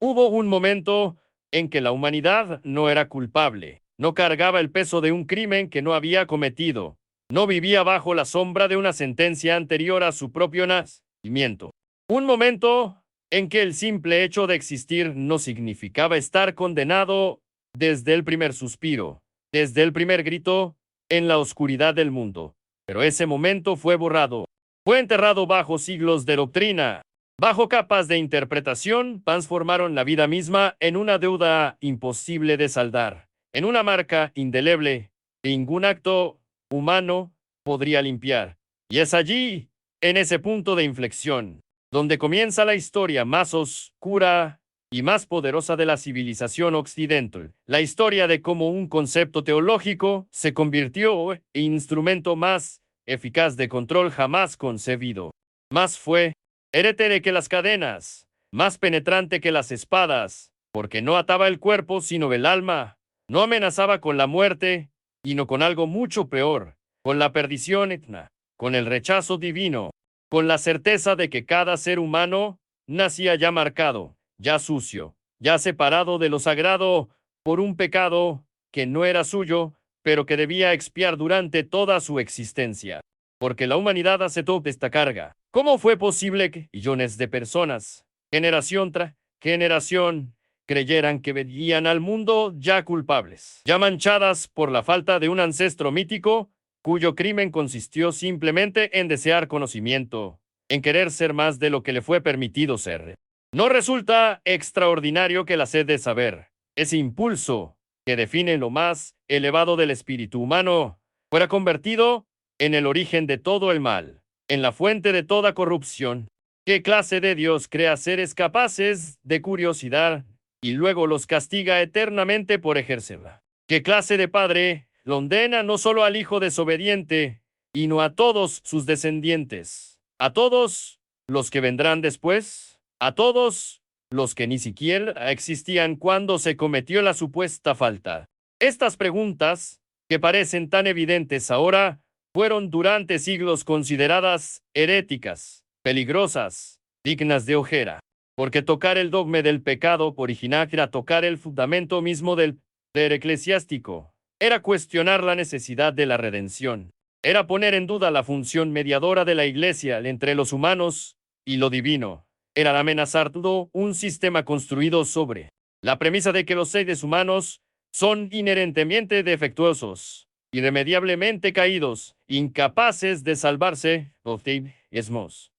Hubo un momento en que la humanidad no era culpable, no cargaba el peso de un crimen que no había cometido, no vivía bajo la sombra de una sentencia anterior a su propio nacimiento. Un momento en que el simple hecho de existir no significaba estar condenado desde el primer suspiro, desde el primer grito, en la oscuridad del mundo. Pero ese momento fue borrado, fue enterrado bajo siglos de doctrina, bajo capas de interpretación, transformaron la vida misma en una deuda imposible de saldar, en una marca indeleble que ningún acto humano podría limpiar. Y es allí, en ese punto de inflexión, donde comienza la historia más oscura y más poderosa de la civilización occidental, la historia de cómo un concepto teológico se convirtió en instrumento más eficaz de control jamás concebido. Más fue herétere que las cadenas, más penetrante que las espadas, porque no ataba el cuerpo sino el alma, no amenazaba con la muerte, sino con algo mucho peor, con la perdición eterna, con el rechazo divino, con la certeza de que cada ser humano nacía ya marcado, ya sucio, ya separado de lo sagrado por un pecado que no era suyo, pero que debía expiar durante toda su existencia. Porque la humanidad aceptó esta carga. ¿Cómo fue posible que millones de personas, generación tras generación, creyeran que venían al mundo ya culpables, ya manchadas por la falta de un ancestro mítico cuyo crimen consistió simplemente en desear conocimiento, en querer ser más de lo que le fue permitido ser? ¿No resulta extraordinario que la sed de saber, ese impulso que define lo más elevado del espíritu humano, fuera convertido en el origen de todo el mal, en la fuente de toda corrupción? ¿Qué clase de Dios crea seres capaces de curiosidad y luego los castiga eternamente por ejercerla? ¿Qué clase de padre lo condena no solo al hijo desobediente, sino a todos sus descendientes, a todos los que vendrán después, a todos los que ni siquiera existían cuando se cometió la supuesta falta? Estas preguntas, que parecen tan evidentes ahora, fueron durante siglos consideradas heréticas, peligrosas, dignas de ojera, porque tocar el dogma del pecado original era tocar el fundamento mismo del poder eclesiástico, era cuestionar la necesidad de la redención, era poner en duda la función mediadora de la Iglesia entre los humanos y lo divino, era amenazar todo un sistema construido sobre la premisa de que los seres humanos son inherentemente defectuosos, irremediablemente caídos, incapaces de salvarse,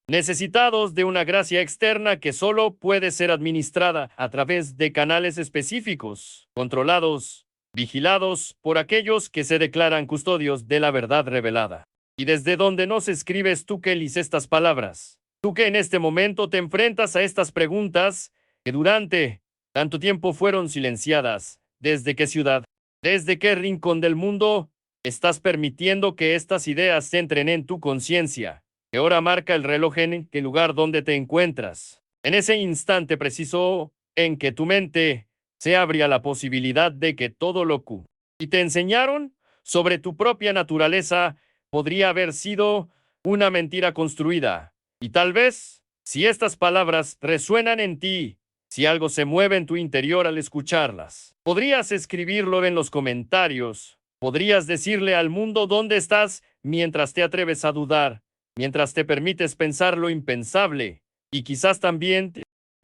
necesitados de una gracia externa que solo puede ser administrada a través de canales específicos, controlados, vigilados por aquellos que se declaran custodios de la verdad revelada. Y desde donde nos escribes tú que lees estas palabras, tú que en este momento te enfrentas a estas preguntas que durante tanto tiempo fueron silenciadas, ¿desde qué ciudad, desde qué rincón del mundo estás permitiendo que estas ideas entren en tu conciencia? ¿Qué hora marca el reloj en el lugar donde te encuentras? En ese instante preciso en que tu mente se abría la posibilidad de que todo lo que y te enseñaron sobre tu propia naturaleza podría haber sido una mentira construida. Y tal vez, si estas palabras resuenan en ti, si algo se mueve en tu interior al escucharlas, podrías escribirlo en los comentarios, podrías decirle al mundo dónde estás mientras te atreves a dudar, mientras te permites pensar lo impensable, y quizás también,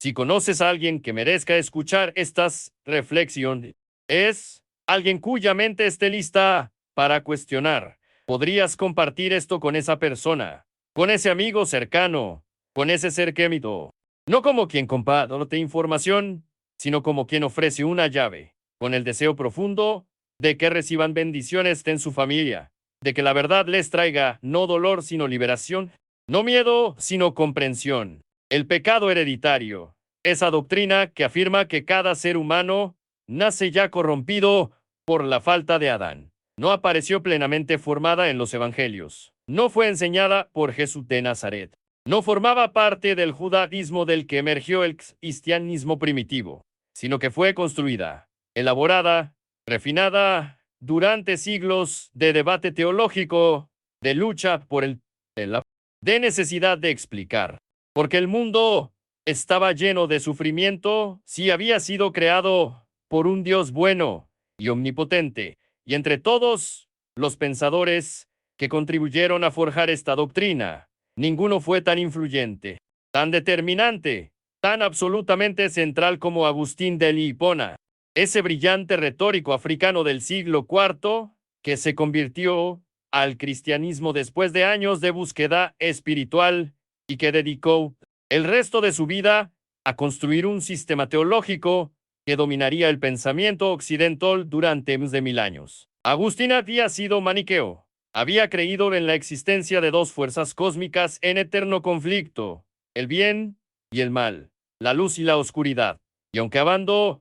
si conoces a alguien que merezca escuchar estas reflexiones, es alguien cuya mente esté lista para cuestionar. Podrías compartir esto con esa persona, con ese amigo cercano, con ese ser querido, no como quien comparte información, sino como quien ofrece una llave, con el deseo profundo de que reciban bendiciones en su familia, de que la verdad les traiga no dolor sino liberación, no miedo sino comprensión. El pecado hereditario, esa doctrina que afirma que cada ser humano nace ya corrompido por la falta de Adán, no apareció plenamente formada en los evangelios, no fue enseñada por Jesús de Nazaret, no formaba parte del judaísmo del que emergió el cristianismo primitivo, sino que fue construida, elaborada, refinada durante siglos de debate teológico, de lucha por de necesidad de explicar, porque el mundo estaba lleno de sufrimiento, si había sido creado por un Dios bueno y omnipotente, y entre todos los pensadores que contribuyeron a forjar esta doctrina, ninguno fue tan influyente, tan determinante, tan absolutamente central como Agustín de Hipona, ese brillante retórico africano del siglo IV que se convirtió al cristianismo después de años de búsqueda espiritual y que dedicó el resto de su vida a construir un sistema teológico que dominaría el pensamiento occidental durante más de 1000 años. Agustín había sido maniqueo. Había creído en la existencia de dos fuerzas cósmicas en eterno conflicto, el bien y el mal, la luz y la oscuridad. Y aunque abandonó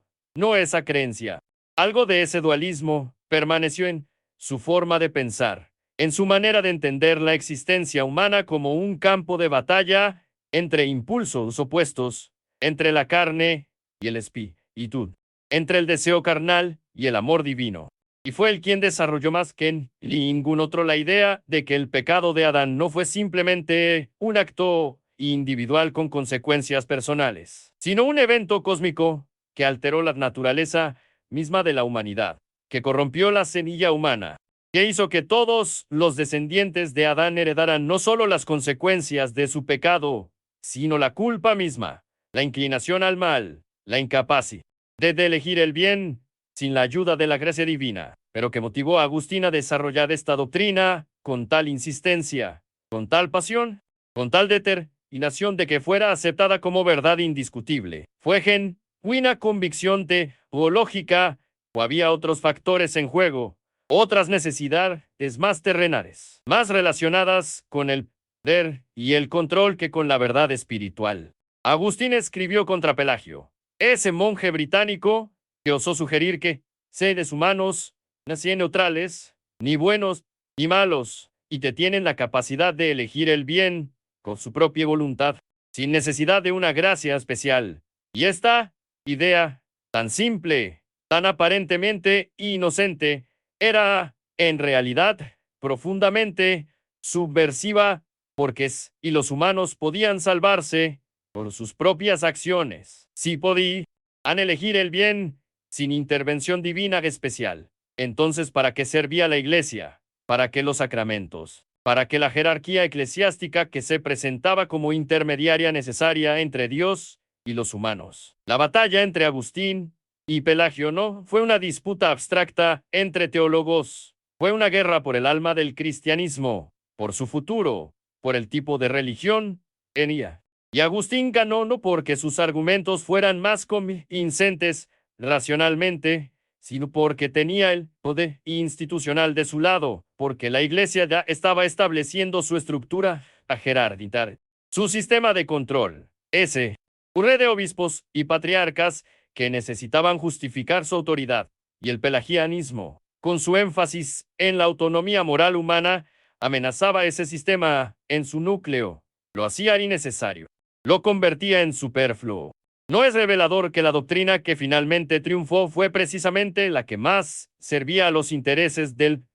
esa creencia, algo de ese dualismo permaneció en su forma de pensar, en su manera de entender la existencia humana como un campo de batalla entre impulsos opuestos, entre la carne y el espíritu, entre el deseo carnal y el amor divino. Y fue él quien desarrolló más que en ningún otro la idea de que el pecado de Adán no fue simplemente un acto individual con consecuencias personales, sino un evento cósmico que alteró la naturaleza misma de la humanidad, que corrompió la semilla humana, que hizo que todos los descendientes de Adán heredaran no solo las consecuencias de su pecado, sino la culpa misma, la inclinación al mal, la incapacidad de elegir el bien sin la ayuda de la gracia divina, pero que motivó a Agustín a desarrollar esta doctrina con tal insistencia, con tal pasión, con tal determinación de que fuera aceptada como verdad indiscutible. Fue genuina convicción teológica o había otros factores en juego, otras necesidades más terrenales, más relacionadas con el poder y el control que con la verdad espiritual. Agustín escribió contra Pelagio, ese monje británico que osó sugerir que seres humanos nacían neutrales, ni buenos ni malos, y que tienen la capacidad de elegir el bien con su propia voluntad, sin necesidad de una gracia especial. Y esta idea, tan simple, tan aparentemente inocente, era, en realidad, profundamente subversiva, porque y los humanos podían salvarse por sus propias acciones. Si podían elegir el bien sin intervención divina especial. Entonces, ¿para qué servía la iglesia? ¿Para qué los sacramentos? ¿Para qué la jerarquía eclesiástica que se presentaba como intermediaria necesaria entre Dios y los humanos? La batalla entre Agustín y Pelagio no fue una disputa abstracta entre teólogos. Fue una guerra por el alma del cristianismo, por su futuro, por el tipo de religión en ella. Y Agustín ganó no porque sus argumentos fueran más convincentes racionalmente, sino porque tenía el poder institucional de su lado, porque la iglesia ya estaba estableciendo su estructura jerárquica, su sistema de control, un red de obispos y patriarcas que necesitaban justificar su autoridad, y el pelagianismo, con su énfasis en la autonomía moral humana, amenazaba ese sistema en su núcleo, lo hacía innecesario, lo convertía en superfluo. ¿No es revelador que la doctrina que finalmente triunfó fue precisamente la que más servía a los intereses del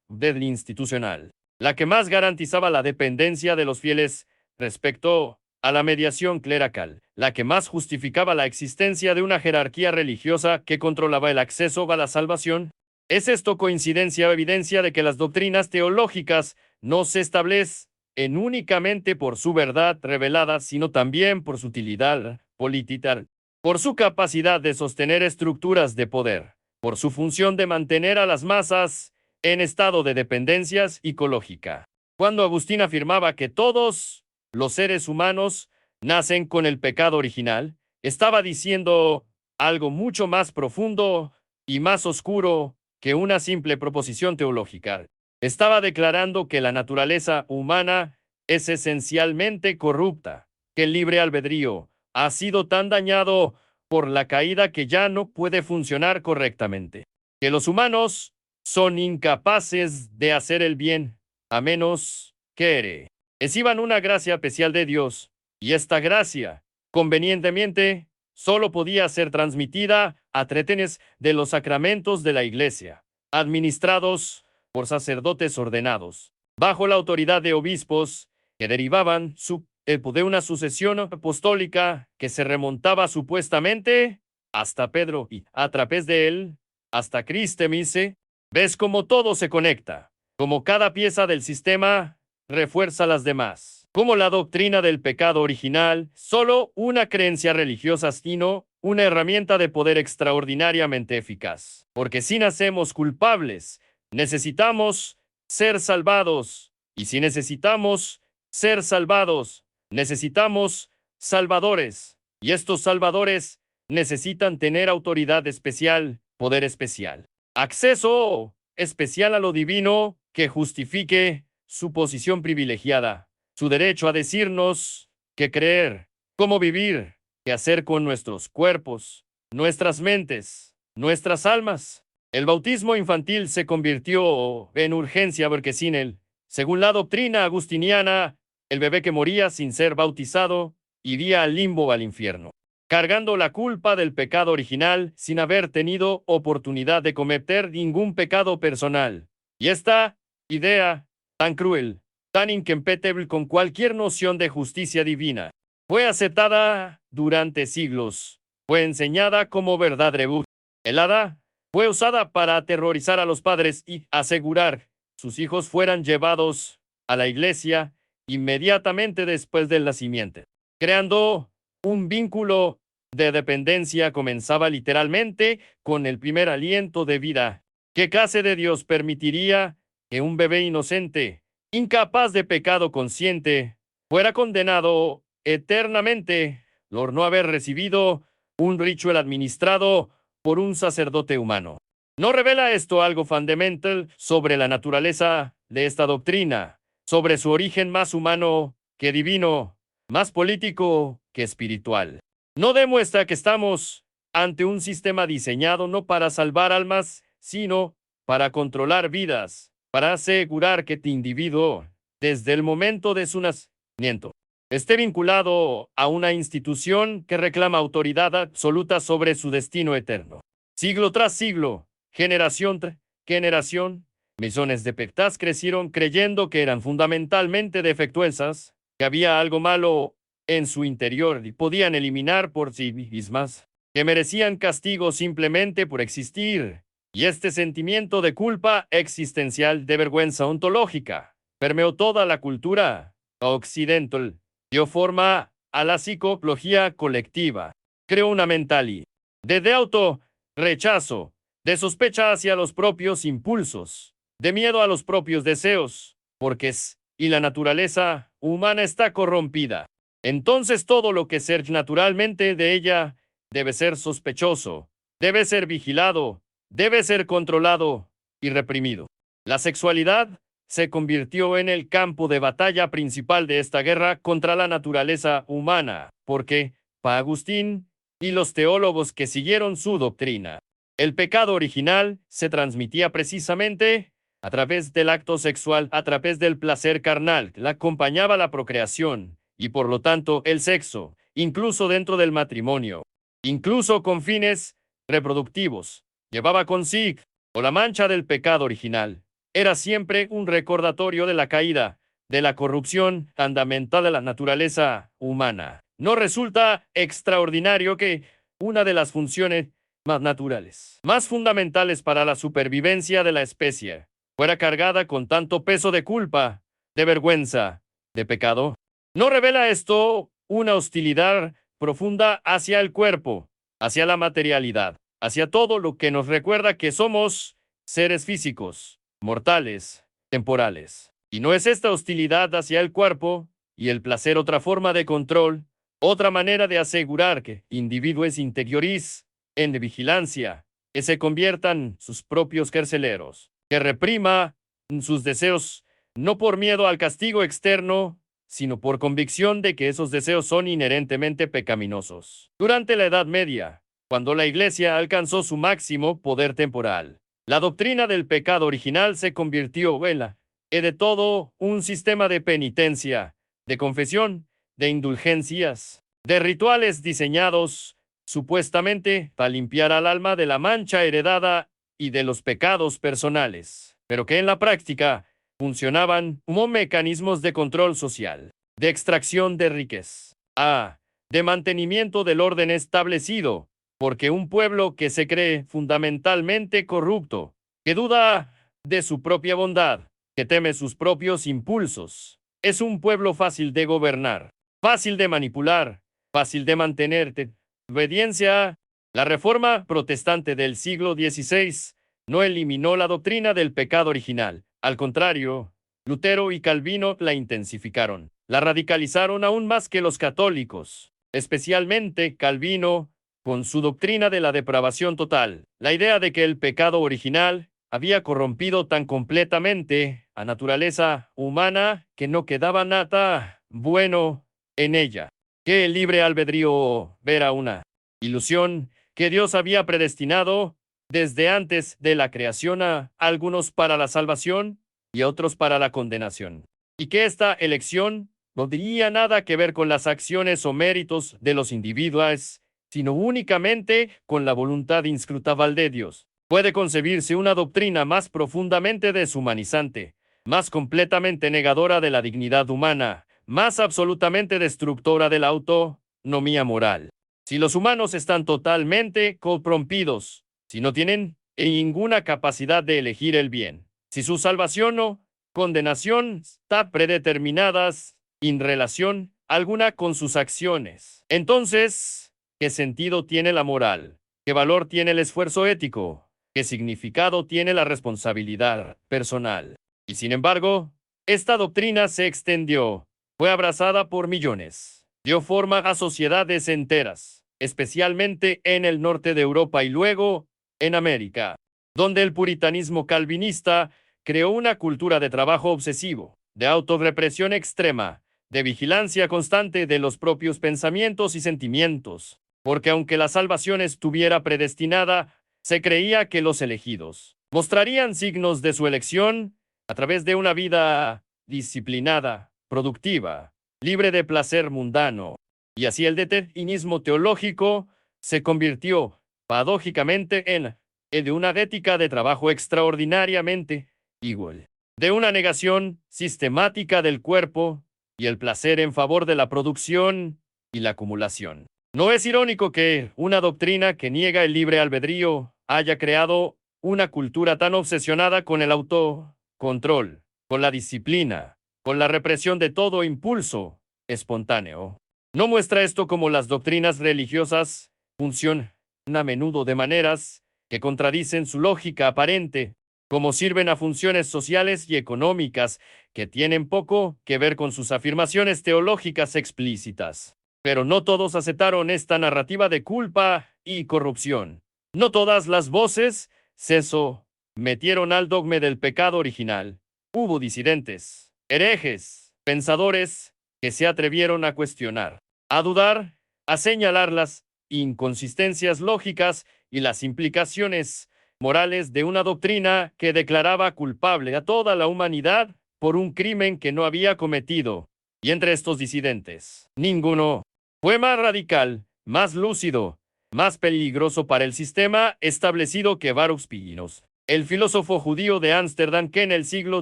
institucional, la que más garantizaba la dependencia de los fieles respecto a la mediación clerical, la que más justificaba la existencia de una jerarquía religiosa que controlaba el acceso a la salvación? ¿Es esto coincidencia o evidencia de que las doctrinas teológicas no se establecen únicamente por su verdad revelada, sino también por su utilidad política, por su capacidad de sostener estructuras de poder, por su función de mantener a las masas en estado de dependencia psicológica? Cuando Agustín afirmaba que todos los seres humanos nacen con el pecado original, estaba diciendo algo mucho más profundo y más oscuro que una simple proposición teológica. Estaba declarando que la naturaleza humana es esencialmente corrupta, que el libre albedrío ha sido tan dañado por la caída que ya no puede funcionar correctamente, que los humanos son incapaces de hacer el bien, a menos que reciban una gracia especial de Dios, y esta gracia, convenientemente, solo podía ser transmitida a través de los sacramentos de la Iglesia, administrados por sacerdotes ordenados, bajo la autoridad de obispos que derivaban su de una sucesión apostólica que se remontaba supuestamente hasta Pedro y a través de él hasta Cristo mismo. ¿Ves cómo todo se conecta? Como cada pieza del sistema refuerza las demás. Como la doctrina del pecado original, solo una creencia religiosa, sino una herramienta de poder extraordinariamente eficaz. Porque si nacemos culpables, necesitamos ser salvados. Y si necesitamos ser salvados, necesitamos salvadores. Y estos salvadores necesitan tener autoridad especial, poder especial, acceso especial a lo divino que justifique su posición privilegiada, su derecho a decirnos qué creer, cómo vivir, qué hacer con nuestros cuerpos, nuestras mentes, nuestras almas. El bautismo infantil se convirtió en urgencia porque sin él, según la doctrina agustiniana, el bebé que moría sin ser bautizado iría al limbo, al infierno, cargando la culpa del pecado original sin haber tenido oportunidad de cometer ningún pecado personal. Y esta idea, tan cruel, tan incompatible con cualquier noción de justicia divina, fue aceptada durante siglos, fue enseñada como verdad revelada, fue usada para aterrorizar a los padres y asegurar sus hijos fueran llevados a la iglesia inmediatamente después del nacimiento, creando un vínculo de dependencia comenzaba literalmente con el primer aliento de vida. ¿Qué clase de Dios permitiría que un bebé inocente, incapaz de pecado consciente, fuera condenado eternamente por no haber recibido un ritual administrado por un sacerdote humano? ¿No revela esto algo fundamental sobre la naturaleza de esta doctrina, sobre su origen más humano que divino, más político que espiritual? ¿No demuestra que estamos ante un sistema diseñado no para salvar almas, sino para controlar vidas, para asegurar que este individuo, desde el momento de su nacimiento, esté vinculado a una institución que reclama autoridad absoluta sobre su destino eterno? Siglo tras siglo, generación tras generación, millones de personas crecieron creyendo que eran fundamentalmente defectuosas, que había algo malo en su interior y podían eliminar por sí mismas, que merecían castigo simplemente por existir. Y este sentimiento de culpa existencial, de vergüenza ontológica, permeó toda la cultura occidental, dio forma a la psicología colectiva, creó una mentalidad de auto-rechazo, de sospecha hacia los propios impulsos, de miedo a los propios deseos, porque y la naturaleza humana está corrompida. Entonces todo lo que ser naturalmente de ella debe ser sospechoso, debe ser vigilado, debe ser controlado y reprimido. La sexualidad se convirtió en el campo de batalla principal de esta guerra contra la naturaleza humana, porque, para Agustín y los teólogos que siguieron su doctrina, el pecado original se transmitía precisamente a través del acto sexual, a través del placer carnal, que acompañaba la procreación, y por lo tanto el sexo, incluso dentro del matrimonio, incluso con fines reproductivos, llevaba consigo o la mancha del pecado original. Era siempre un recordatorio de la caída, de la corrupción fundamental de la naturaleza humana. No resulta extraordinario que una de las funciones más naturales, más fundamentales para la supervivencia de la especie, fuera cargada con tanto peso de culpa, de vergüenza, de pecado. ¿No revela esto una hostilidad profunda hacia el cuerpo, hacia la materialidad, hacia todo lo que nos recuerda que somos seres físicos, mortales, temporales? ¿Y no es esta hostilidad hacia el cuerpo y el placer otra forma de control, otra manera de asegurar que individuos interiores en vigilancia, que se conviertan sus propios carceleros, que reprima sus deseos no por miedo al castigo externo, sino por convicción de que esos deseos son inherentemente pecaminosos? Durante la Edad Media, cuando la Iglesia alcanzó su máximo poder temporal, la doctrina del pecado original se convirtió en la de todo un sistema de penitencia, de confesión, de indulgencias, de rituales diseñados supuestamente para limpiar al alma de la mancha heredada y de los pecados personales, pero que en la práctica funcionaban como mecanismos de control social, de extracción de riquezas, a. de mantenimiento del orden establecido, porque un pueblo que se cree fundamentalmente corrupto, que duda de su propia bondad, que teme sus propios impulsos, es un pueblo fácil de gobernar, fácil de manipular, fácil de mantenerte. Obediencia. La reforma protestante del siglo XVI no eliminó la doctrina del pecado original. Al contrario, Lutero y Calvino la intensificaron, la radicalizaron aún más que los católicos, especialmente Calvino, con su doctrina de la depravación total, la idea de que el pecado original había corrompido tan completamente a naturaleza humana que no quedaba nada bueno en ella, que el libre albedrío era una ilusión que Dios había predestinado desde antes de la creación a algunos para la salvación y a otros para la condenación, y que esta elección no tenía nada que ver con las acciones o méritos de los individuos, sino únicamente con la voluntad inscrutable de Dios. Puede concebirse una doctrina más profundamente deshumanizante, más completamente negadora de la dignidad humana, más absolutamente destructora de la autonomía moral. Si los humanos están totalmente corrompidos, si no tienen ninguna capacidad de elegir el bien, si su salvación o condenación está predeterminadas en relación alguna con sus acciones, entonces, ¿qué sentido tiene la moral? ¿Qué valor tiene el esfuerzo ético? ¿Qué significado tiene la responsabilidad personal? Y sin embargo, esta doctrina se extendió, fue abrazada por millones, dio forma a sociedades enteras, especialmente en el norte de Europa y luego en América, donde el puritanismo calvinista creó una cultura de trabajo obsesivo, de autorrepresión extrema, de vigilancia constante de los propios pensamientos y sentimientos, porque aunque la salvación estuviera predestinada, se creía que los elegidos mostrarían signos de su elección a través de una vida disciplinada, productiva, libre de placer mundano. Y así el determinismo teológico se convirtió, paradójicamente, en el de una ética de trabajo extraordinariamente igual, de una negación sistemática del cuerpo y el placer en favor de la producción y la acumulación. ¿No es irónico que una doctrina que niega el libre albedrío haya creado una cultura tan obsesionada con el autocontrol, con la disciplina, con la represión de todo impulso espontáneo? ¿No muestra esto como las doctrinas religiosas funcionan a menudo de maneras que contradicen su lógica aparente, como sirven a funciones sociales y económicas que tienen poco que ver con sus afirmaciones teológicas explícitas? Pero no todos aceptaron esta narrativa de culpa y corrupción. No todas las voces se sometieron al dogma del pecado original. Hubo disidentes, herejes, pensadores que se atrevieron a cuestionar, a dudar, a señalar las inconsistencias lógicas y las implicaciones morales de una doctrina que declaraba culpable a toda la humanidad por un crimen que no había cometido. Y entre estos disidentes, ninguno fue más radical, más lúcido, más peligroso para el sistema establecido que Baruch Spinoza, el filósofo judío de Ámsterdam, que en el siglo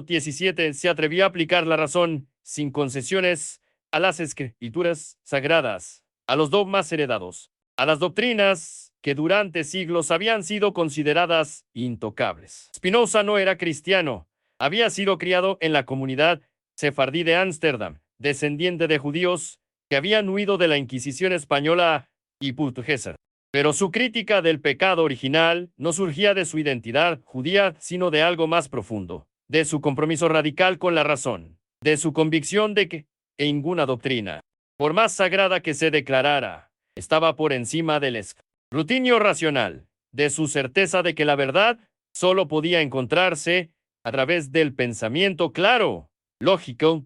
XVII se atrevió a aplicar la razón sin concesiones a las escrituras sagradas, a los dogmas heredados, a las doctrinas que durante siglos habían sido consideradas intocables. Spinoza no era cristiano, había sido criado en la comunidad sefardí de Ámsterdam, descendiente de judíos que habían huido de la Inquisición española y portuguesa. Pero su crítica del pecado original no surgía de su identidad judía, sino de algo más profundo, de su compromiso radical con la razón, de su convicción de que ninguna doctrina, por más sagrada que se declarara, estaba por encima del escrutinio racional, de su certeza de que la verdad solo podía encontrarse a través del pensamiento claro, lógico,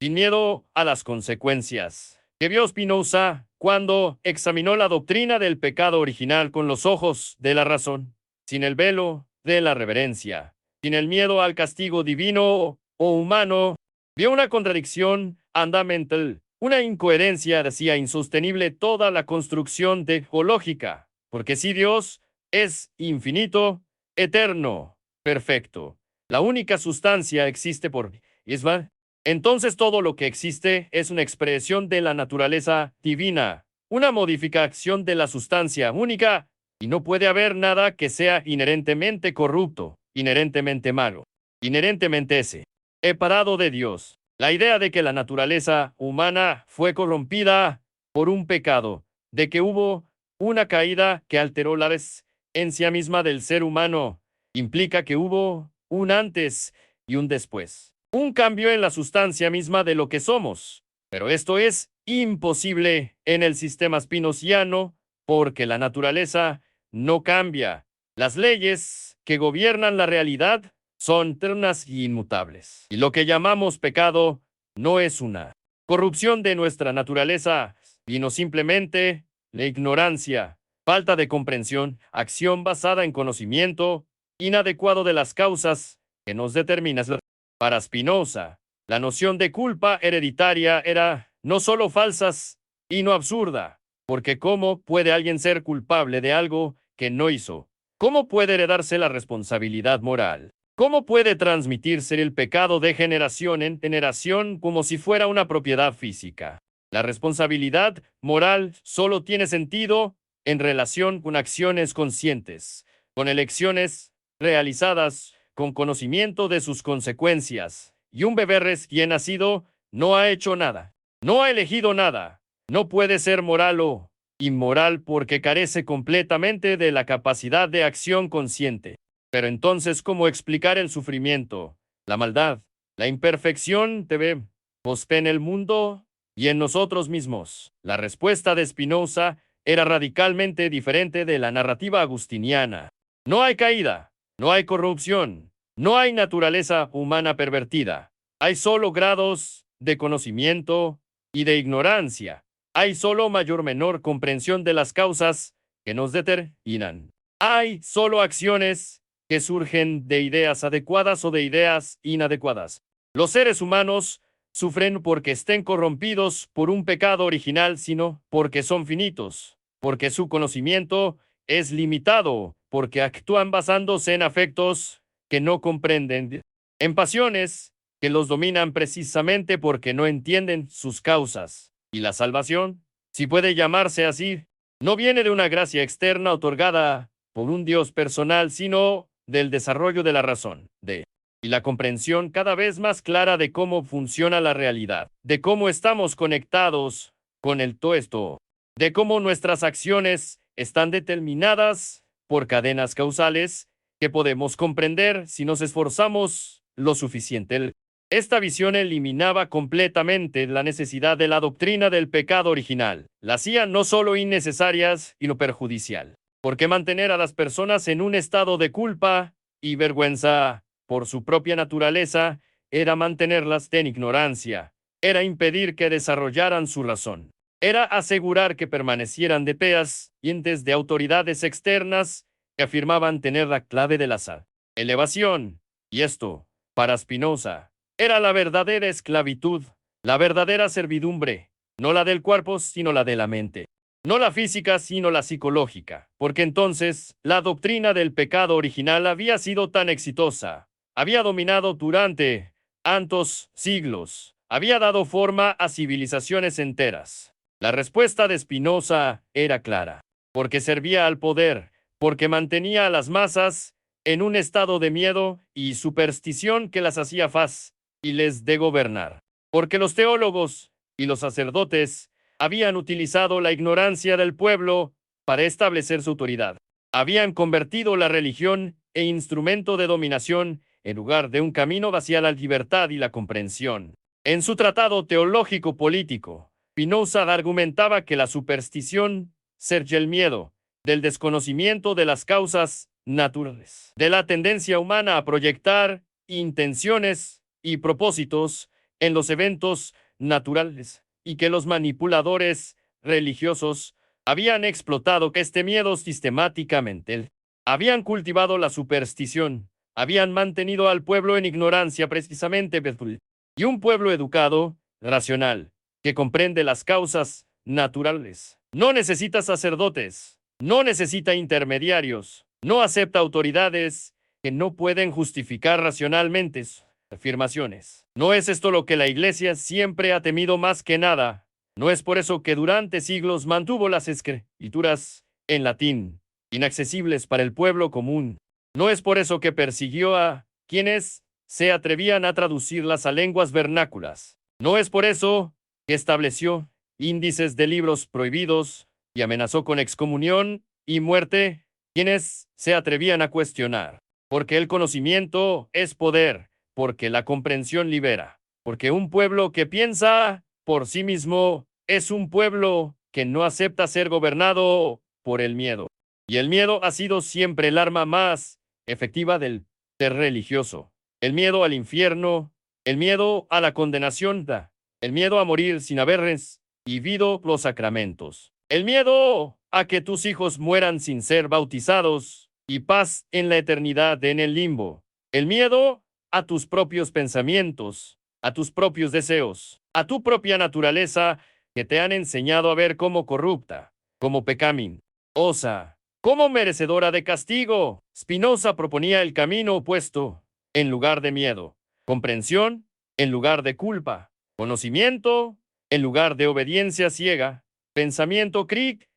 sin miedo a las consecuencias, que vio Spinoza cuando examinó la doctrina del pecado original con los ojos de la razón, sin el velo de la reverencia, sin el miedo al castigo divino o humano. Vio una contradicción fundamental, una incoherencia hacía insostenible toda la construcción teológica, porque si Dios es infinito, eterno, perfecto, la única sustancia existe por Isma, entonces todo lo que existe es una expresión de la naturaleza divina, una modificación de la sustancia única, y no puede haber nada que sea inherentemente corrupto, inherentemente malo, inherentemente separado de Dios. La idea de que la naturaleza humana fue corrompida por un pecado, de que hubo una caída que alteró la esencia misma del ser humano, implica que hubo un antes y un después, un cambio en la sustancia misma de lo que somos. Pero esto es imposible en el sistema spinoziano porque la naturaleza no cambia. Las leyes que gobiernan la realidad son eternas y inmutables. Y lo que llamamos pecado no es una corrupción de nuestra naturaleza, sino simplemente la ignorancia, falta de comprensión, acción basada en conocimiento inadecuado de las causas que nos determinan. Para Spinoza, la noción de culpa hereditaria era no solo falsas y no absurda, porque ¿cómo puede alguien ser culpable de algo que no hizo? ¿Cómo puede heredarse la responsabilidad moral? ¿Cómo puede transmitirse el pecado de generación en generación como si fuera una propiedad física? La responsabilidad moral solo tiene sentido en relación con acciones conscientes, con elecciones realizadas con conocimiento de sus consecuencias. Y un bebé recién nacido no ha hecho nada, no ha elegido nada, no puede ser moral o inmoral porque carece completamente de la capacidad de acción consciente. Pero entonces, ¿cómo explicar el sufrimiento, la maldad, la imperfección en el mundo y en nosotros mismos? La respuesta de Spinoza era radicalmente diferente de la narrativa agustiniana. No hay caída, no hay corrupción, no hay naturaleza humana pervertida. Hay solo grados de conocimiento y de ignorancia. Hay solo mayor o menor comprensión de las causas que nos determinan. Hay solo acciones que surgen de ideas adecuadas o de ideas inadecuadas. Los seres humanos sufren porque estén corrompidos por un pecado original, sino porque son finitos, porque su conocimiento es limitado, porque actúan basándose en afectos que no comprenden, en pasiones que los dominan precisamente porque no entienden sus causas. Y la salvación, si puede llamarse así, no viene de una gracia externa otorgada por un Dios personal, sino del desarrollo de la razón, y la comprensión cada vez más clara de cómo funciona la realidad, de cómo estamos conectados con el todo esto, de cómo nuestras acciones están determinadas por cadenas causales que podemos comprender si nos esforzamos lo suficiente. Esta visión eliminaba completamente la necesidad de la doctrina del pecado original. La hacía no solo innecesarias y lo perjudicial, porque mantener a las personas en un estado de culpa y vergüenza por su propia naturaleza era mantenerlas en ignorancia, era impedir que desarrollaran su razón, era asegurar que permanecieran de peas dientes de autoridades externas que afirmaban tener la clave de la elevación. Y esto, para Spinoza, era la verdadera esclavitud, la verdadera servidumbre, no la del cuerpo, sino la de la mente. No la física, sino la psicológica, porque entonces la doctrina del pecado original había sido tan exitosa, había dominado durante tantos siglos, había dado forma a civilizaciones enteras. La respuesta de Spinoza era clara, porque servía al poder, porque mantenía a las masas en un estado de miedo y superstición que las hacía fáciles de gobernar, porque los teólogos y los sacerdotes habían utilizado la ignorancia del pueblo para establecer su autoridad. Habían convertido la religión en instrumento de dominación en lugar de un camino hacia la libertad y la comprensión. En su tratado teológico político, Spinoza argumentaba que la superstición surge el miedo del desconocimiento de las causas naturales, de la tendencia humana a proyectar intenciones y propósitos en los eventos naturales, y que los manipuladores religiosos habían explotado este miedo sistemáticamente. Habían cultivado la superstición, habían mantenido al pueblo en ignorancia precisamente, y un pueblo educado, racional, que comprende las causas naturales. No necesita sacerdotes, no necesita intermediarios, no acepta autoridades que no pueden justificar racionalmente sus afirmaciones. ¿No es esto lo que la Iglesia siempre ha temido más que nada? ¿No es por eso que durante siglos mantuvo las escrituras en latín, inaccesibles para el pueblo común? ¿No es por eso que persiguió a quienes se atrevían a traducirlas a lenguas vernáculas? ¿No es por eso que estableció índices de libros prohibidos y amenazó con excomunión y muerte quienes se atrevían a cuestionar? Porque el conocimiento es poder, porque la comprensión libera, porque un pueblo que piensa por sí mismo es un pueblo que no acepta ser gobernado por el miedo. Y el miedo ha sido siempre el arma más efectiva del ser religioso. El miedo al infierno, el miedo a la condenación, el miedo a morir sin haber recibido los sacramentos, el miedo a que tus hijos mueran sin ser bautizados y paz en la eternidad en el limbo, el miedo a tus propios pensamientos, a tus propios deseos, a tu propia naturaleza que te han enseñado a ver como corrupta, como pecaminosa, como merecedora de castigo. Spinoza proponía el camino opuesto, en lugar de miedo, comprensión en lugar de culpa, conocimiento en lugar de obediencia ciega, pensamiento crítico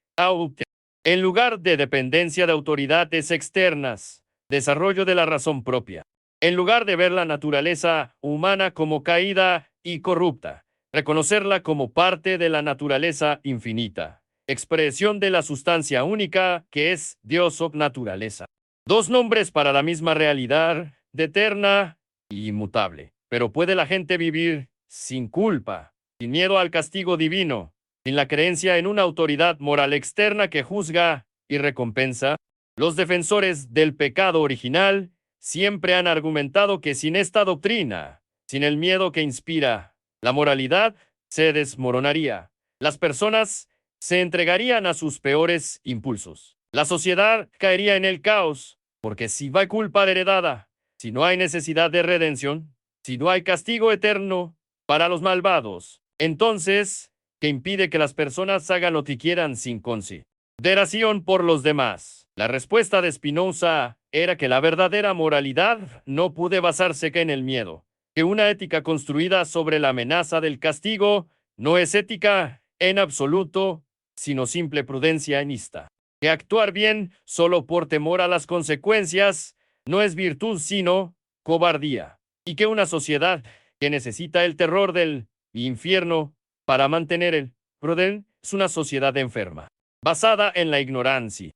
en lugar de dependencia de autoridades externas, desarrollo de la razón propia. En lugar de ver la naturaleza humana como caída y corrupta, reconocerla como parte de la naturaleza infinita, expresión de la sustancia única que es Dios o naturaleza. Dos nombres para la misma realidad, de eterna y inmutable. Pero ¿puede la gente vivir sin culpa, sin miedo al castigo divino, sin la creencia en una autoridad moral externa que juzga y recompensa? Los defensores del pecado original siempre han argumentado que sin esta doctrina, sin el miedo que inspira, la moralidad se desmoronaría. Las personas se entregarían a sus peores impulsos. La sociedad caería en el caos, porque si va culpa heredada, si no hay necesidad de redención, si no hay castigo eterno para los malvados, entonces, ¿qué impide que las personas hagan lo que quieran sin consideración por los demás? La respuesta de Spinoza era que la verdadera moralidad no puede basarse en el miedo, que una ética construida sobre la amenaza del castigo no es ética en absoluto, sino simple prudencia enista, que actuar bien solo por temor a las consecuencias no es virtud sino cobardía, y que una sociedad que necesita el terror del infierno para mantener el orden es una sociedad enferma, basada en la ignorancia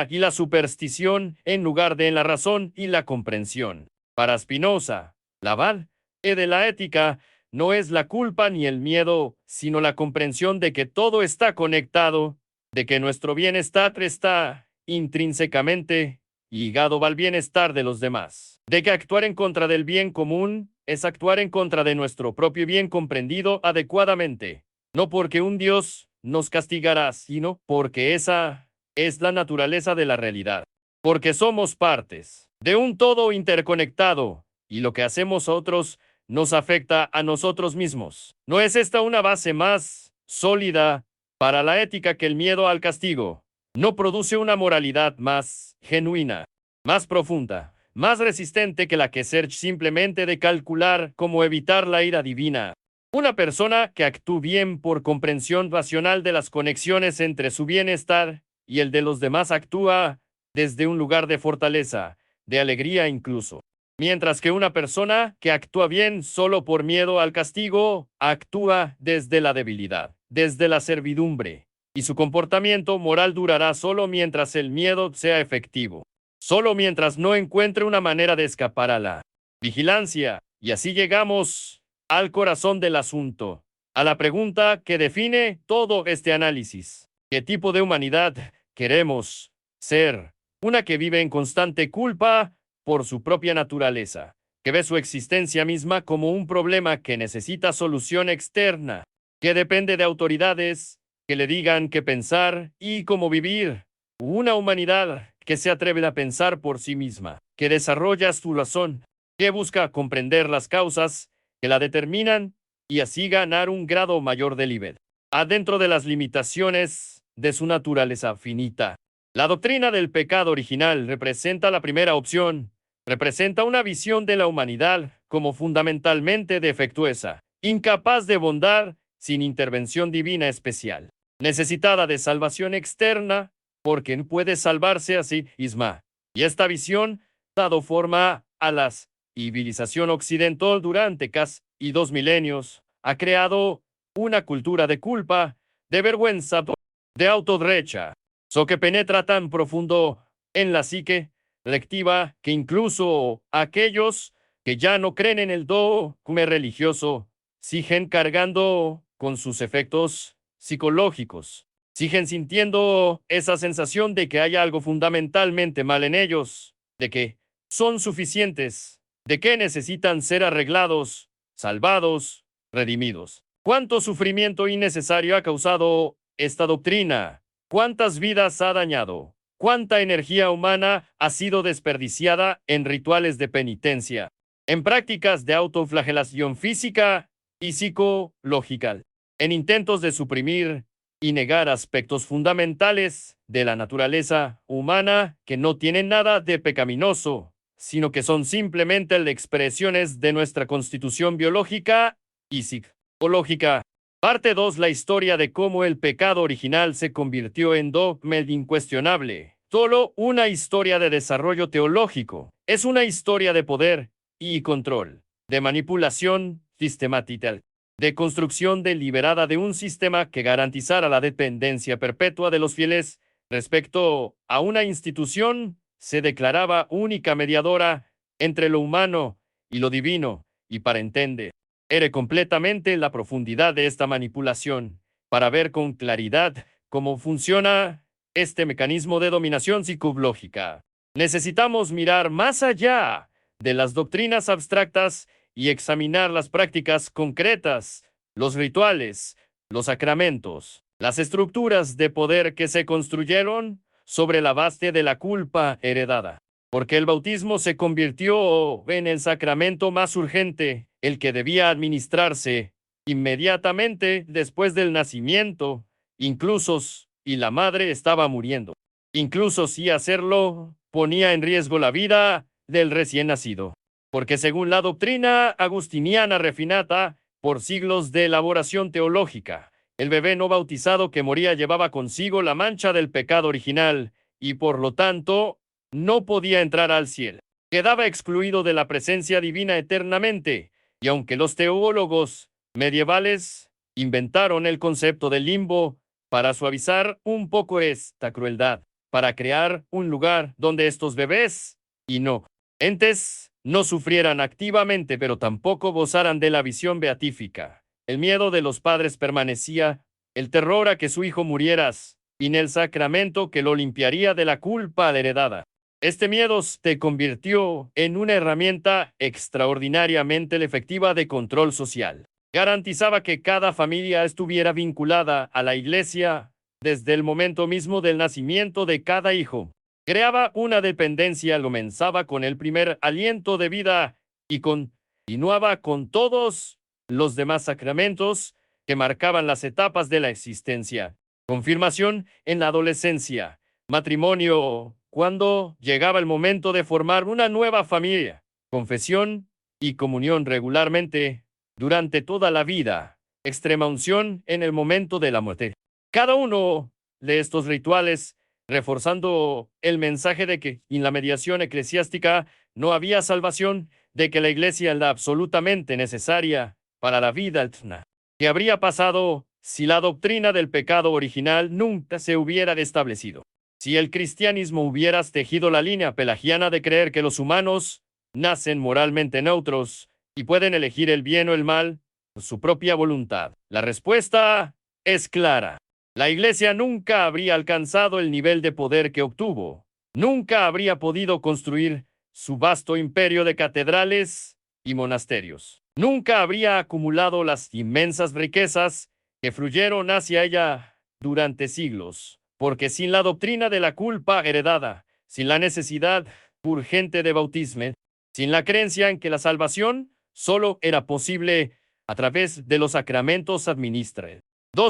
y la superstición en lugar de en la razón y la comprensión. Para Spinoza, la base de la ética no es la culpa ni el miedo, sino la comprensión de que todo está conectado, de que nuestro bienestar está intrínsecamente ligado al bienestar de los demás, de que actuar en contra del bien común es actuar en contra de nuestro propio bien comprendido adecuadamente, no porque un Dios nos castigará, sino porque esa es la naturaleza de la realidad, porque somos partes de un todo interconectado, y lo que hacemos a otros nos afecta a nosotros mismos. ¿No es esta una base más sólida para la ética que el miedo al castigo? ¿No produce una moralidad más genuina, más profunda, más resistente que la que ser simplemente de calcular cómo evitar la ira divina? Una persona que actúa bien por comprensión racional de las conexiones entre su bienestar y el de los demás actúa desde un lugar de fortaleza, de alegría incluso. Mientras que una persona que actúa bien solo por miedo al castigo, actúa desde la debilidad, desde la servidumbre, y su comportamiento moral durará solo mientras el miedo sea efectivo, solo mientras no encuentre una manera de escapar a la vigilancia. Y así llegamos al corazón del asunto, a la pregunta que define todo este análisis. ¿Qué tipo de humanidad queremos ser? ¿Una que vive en constante culpa por su propia naturaleza, que ve su existencia misma como un problema que necesita solución externa, que depende de autoridades que le digan qué pensar y cómo vivir? Una humanidad que se atreve a pensar por sí misma, que desarrolla su razón, que busca comprender las causas que la determinan y así ganar un grado mayor de nivel, adentro de las limitaciones de su naturaleza finita. La doctrina del pecado original representa la primera opción, representa una visión de la humanidad como fundamentalmente defectuosa, incapaz de bondad, sin intervención divina especial, necesitada de salvación externa, porque no puede salvarse a sí misma. Y esta visión ha dado forma a la civilización occidental durante casi 2 milenios. Ha creado una cultura de culpa, de vergüenza, de autoderecha, so que penetra tan profundo en la psique colectiva que incluso aquellos que ya no creen en el dogma religioso siguen cargando con sus efectos psicológicos, siguen sintiendo esa sensación de que hay algo fundamentalmente mal en ellos, de que son suficientes, de que necesitan ser arreglados, salvados, redimidos. ¿Cuánto sufrimiento innecesario ha causado esta doctrina? ¿Cuántas vidas ha dañado? ¿Cuánta energía humana ha sido desperdiciada en rituales de penitencia, en prácticas de autoflagelación física y psicológica, en intentos de suprimir y negar aspectos fundamentales de la naturaleza humana que no tienen nada de pecaminoso, sino que son simplemente las expresiones de nuestra constitución biológica y psicológica? Parte 2. La historia de cómo el pecado original se convirtió en dogma incuestionable. Solo una historia de desarrollo teológico. Es una historia de poder y control, de manipulación sistemática, de construcción deliberada de un sistema que garantizara la dependencia perpetua de los fieles respecto a una institución se declaraba única mediadora entre lo humano y lo divino, y para entender era completamente la profundidad de esta manipulación, para ver con claridad cómo funciona este mecanismo de dominación psicológica. Necesitamos mirar más allá de las doctrinas abstractas y examinar las prácticas concretas, los rituales, los sacramentos, las estructuras de poder que se construyeron sobre la base de la culpa heredada. Porque el bautismo se convirtió en el sacramento más urgente, el que debía administrarse inmediatamente después del nacimiento, incluso si la madre estaba muriendo. Incluso si hacerlo ponía en riesgo la vida del recién nacido. Porque según la doctrina agustiniana refinada por siglos de elaboración teológica, el bebé no bautizado que moría llevaba consigo la mancha del pecado original y por lo tanto no podía entrar al cielo. Quedaba excluido de la presencia divina eternamente, y aunque los teólogos medievales inventaron el concepto del limbo para suavizar un poco esta crueldad, para crear un lugar donde estos bebés y no entes no sufrieran activamente, pero tampoco gozaran de la visión beatífica. El miedo de los padres permanecía, el terror a que su hijo muriera, y en el sacramento que lo limpiaría de la culpa heredada. Este miedo se convirtió en una herramienta extraordinariamente efectiva de control social. Garantizaba que cada familia estuviera vinculada a la iglesia desde el momento mismo del nacimiento de cada hijo. Creaba una dependencia, comenzaba con el primer aliento de vida y continuaba con todos los demás sacramentos que marcaban las etapas de la existencia. Confirmación en la adolescencia, matrimonio cuando llegaba el momento de formar una nueva familia, confesión y comunión regularmente durante toda la vida, extrema unción en el momento de la muerte. Cada uno de estos rituales reforzando el mensaje de que en la mediación eclesiástica no había salvación, de que la iglesia era absolutamente necesaria para la vida eterna. ¿Qué habría pasado si la doctrina del pecado original nunca se hubiera establecido? Si el cristianismo hubiera tejido la línea pelagiana de creer que los humanos nacen moralmente neutros y pueden elegir el bien o el mal por su propia voluntad, la respuesta es clara. La iglesia nunca habría alcanzado el nivel de poder que obtuvo. Nunca habría podido construir su vasto imperio de catedrales y monasterios. Nunca habría acumulado las inmensas riquezas que fluyeron hacia ella durante siglos. Porque sin la doctrina de la culpa heredada, sin la necesidad urgente de bautismo, sin la creencia en que la salvación solo era posible a través de los sacramentos administrados,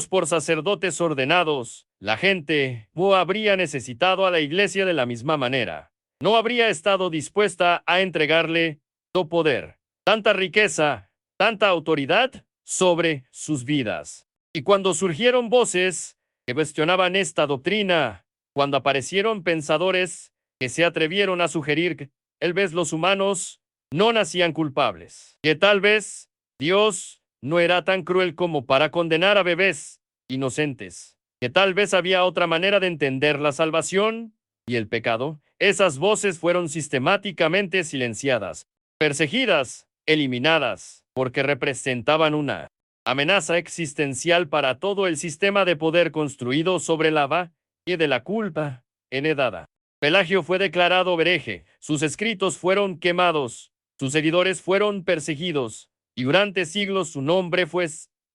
por sacerdotes ordenados, la gente no habría necesitado a la iglesia de la misma manera. no habría estado dispuesta a entregarle todo poder, tanta riqueza, tanta autoridad sobre sus vidas. Y cuando surgieron voces que cuestionaban esta doctrina, cuando aparecieron pensadores que se atrevieron a sugerir que tal vez los humanos no nacían culpables, que tal vez Dios no era tan cruel como para condenar a bebés inocentes, que tal vez había otra manera de entender la salvación y el pecado, esas voces fueron sistemáticamente silenciadas, perseguidas, eliminadas, porque representaban una amenaza existencial para todo el sistema de poder construido sobre la base de la culpa heredada. Pelagio fue declarado hereje, sus escritos fueron quemados, sus seguidores fueron perseguidos, y durante siglos su nombre fue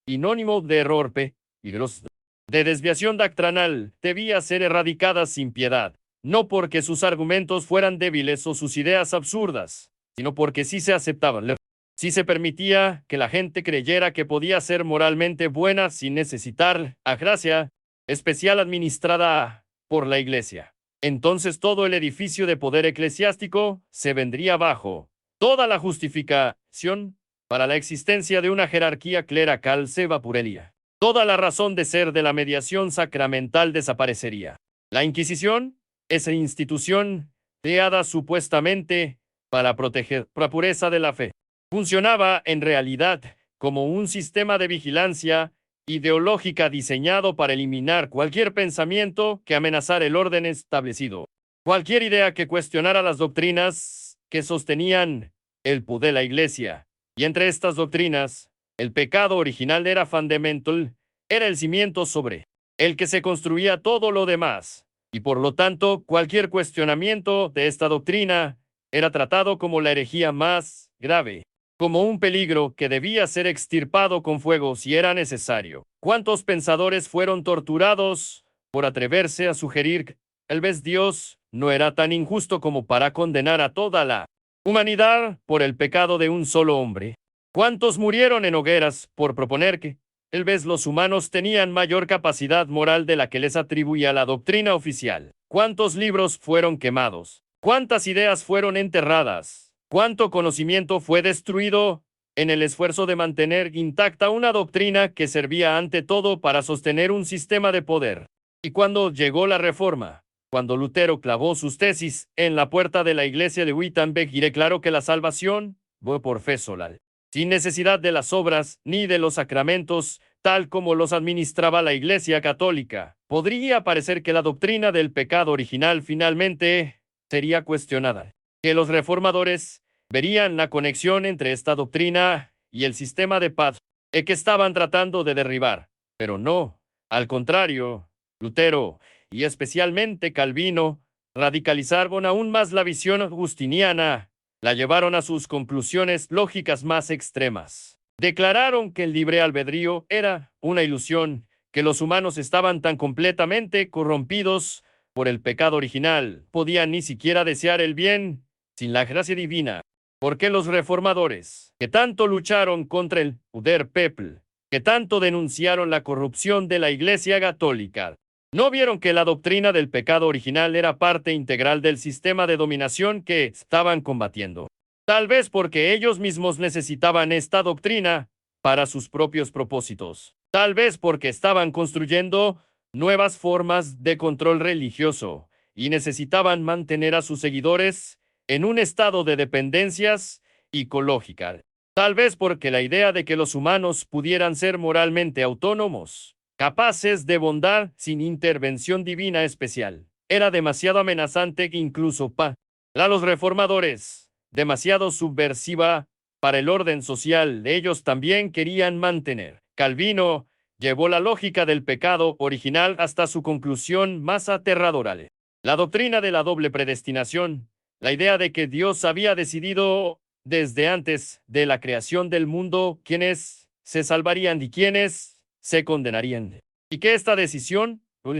sinónimo de error peligroso, de desviación doctrinal, debía ser erradicada sin piedad, no porque sus argumentos fueran débiles o sus ideas absurdas, sino porque sí se aceptaban. Sí se permitía que la gente creyera que podía ser moralmente buena sin necesitar la gracia especial administrada por la Iglesia. Entonces todo el edificio de poder eclesiástico se vendría abajo. Toda la justificación para la existencia de una jerarquía clerical se evaporaría. Toda la razón de ser de la mediación sacramental desaparecería. La Inquisición, esa institución creada supuestamente para proteger la pureza de la fe, funcionaba en realidad como un sistema de vigilancia ideológica diseñado para eliminar cualquier pensamiento que amenazara el orden establecido, cualquier idea que cuestionara las doctrinas que sostenían el poder de la Iglesia. Y entre estas doctrinas, el pecado original era fundamental, era el cimiento sobre el que se construía todo lo demás, y por lo tanto cualquier cuestionamiento de esta doctrina era tratado como la herejía más grave, como un peligro que debía ser extirpado con fuego si era necesario. ¿Cuántos pensadores fueron torturados por atreverse a sugerir que tal vez Dios no era tan injusto como para condenar a toda la humanidad por el pecado de un solo hombre? ¿Cuántos murieron en hogueras por proponer que tal vez los humanos tenían mayor capacidad moral de la que les atribuía la doctrina oficial? ¿Cuántos libros fueron quemados? ¿Cuántas ideas fueron enterradas? ¿Cuánto conocimiento fue destruido en el esfuerzo de mantener intacta una doctrina que servía ante todo para sostener un sistema de poder? Y cuando llegó la Reforma, cuando Lutero clavó sus tesis en la puerta de la iglesia de Wittenberg y declaró que la salvación fue por fe sola, sin necesidad de las obras ni de los sacramentos, tal como los administraba la Iglesia Católica, podría parecer que la doctrina del pecado original finalmente sería cuestionada, que los reformadores verían la conexión entre esta doctrina y el sistema de paz que estaban tratando de derribar, pero no, al contrario, Lutero, y especialmente Calvino, radicalizaron aún más la visión agustiniana, la llevaron a sus conclusiones lógicas más extremas. Declararon que el libre albedrío era una ilusión, que los humanos estaban tan completamente corrompidos por el pecado original, podían ni siquiera desear el bien sin la gracia divina. Porque los reformadores, que tanto lucharon contra el poder papal, que tanto denunciaron la corrupción de la Iglesia Católica, no vieron que la doctrina del pecado original era parte integral del sistema de dominación que estaban combatiendo. Tal vez porque ellos mismos necesitaban esta doctrina para sus propios propósitos. Tal vez porque estaban construyendo nuevas formas de control religioso y necesitaban mantener a sus seguidores en un estado de dependencias ecológica. Tal vez porque la idea de que los humanos pudieran ser moralmente autónomos, capaces de bondad sin intervención divina especial, era demasiado amenazante incluso para los reformadores, demasiado subversiva para el orden social. Ellos también querían mantener. Calvino llevó la lógica del pecado original hasta su conclusión más aterradora. La doctrina de la doble predestinación, la idea de que Dios había decidido desde antes de la creación del mundo quiénes se salvarían y quiénes se condenarían. Y que esta decisión no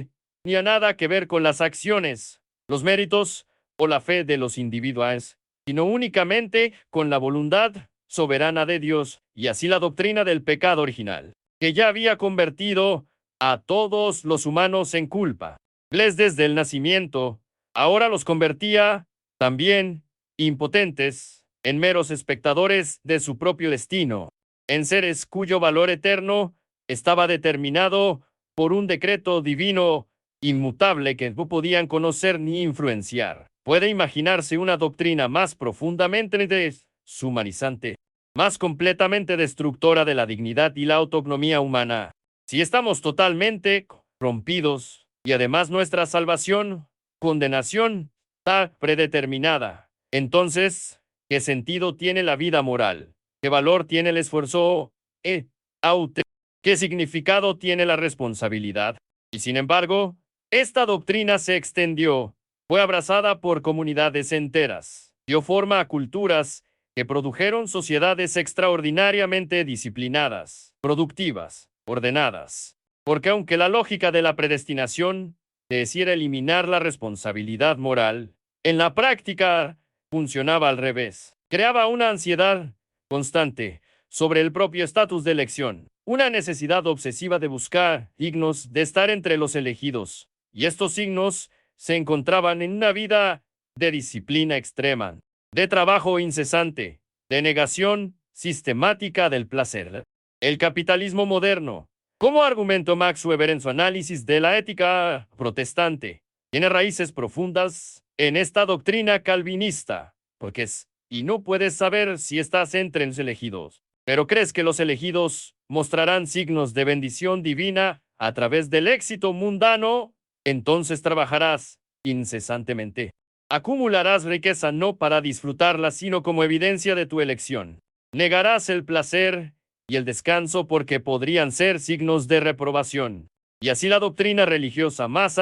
tenía nada que ver con las acciones, los méritos o la fe de los individuos, sino únicamente con la voluntad soberana de Dios, y así la doctrina del pecado original, que ya había convertido a todos los humanos en culpa. Desde el nacimiento, ahora los convertía también impotentes, en meros espectadores de su propio destino, en seres cuyo valor eterno estaba determinado por un decreto divino inmutable que no podían conocer ni influenciar. Puede imaginarse una doctrina más profundamente deshumanizante, más completamente destructora de la dignidad y la autonomía humana. Si estamos totalmente corrompidos y además nuestra salvación, condenación, está predeterminada, entonces, ¿qué sentido tiene la vida moral? ¿Qué valor tiene el esfuerzo? ¿Qué significado tiene la responsabilidad? Y sin embargo, esta doctrina se extendió, fue abrazada por comunidades enteras, dio forma a culturas que produjeron sociedades extraordinariamente disciplinadas, productivas, ordenadas. Porque aunque la lógica de la predestinación decidiera eliminar la responsabilidad moral, en la práctica funcionaba al revés. Creaba una ansiedad constante sobre el propio estatus de elección, una necesidad obsesiva de buscar dignos de estar entre los elegidos, y estos signos se encontraban en una vida de disciplina extrema, de trabajo incesante, de negación sistemática del placer. El capitalismo moderno, como argumentó Max Weber en su análisis de la ética protestante, tiene raíces profundas en esta doctrina calvinista, porque es, y no puedes saber si estás entre los elegidos, pero crees que los elegidos mostrarán signos de bendición divina a través del éxito mundano, entonces trabajarás incesantemente. Acumularás riqueza no para disfrutarla, sino como evidencia de tu elección. Negarás el placer y el descanso porque podrían ser signos de reprobación. Y así la doctrina religiosa más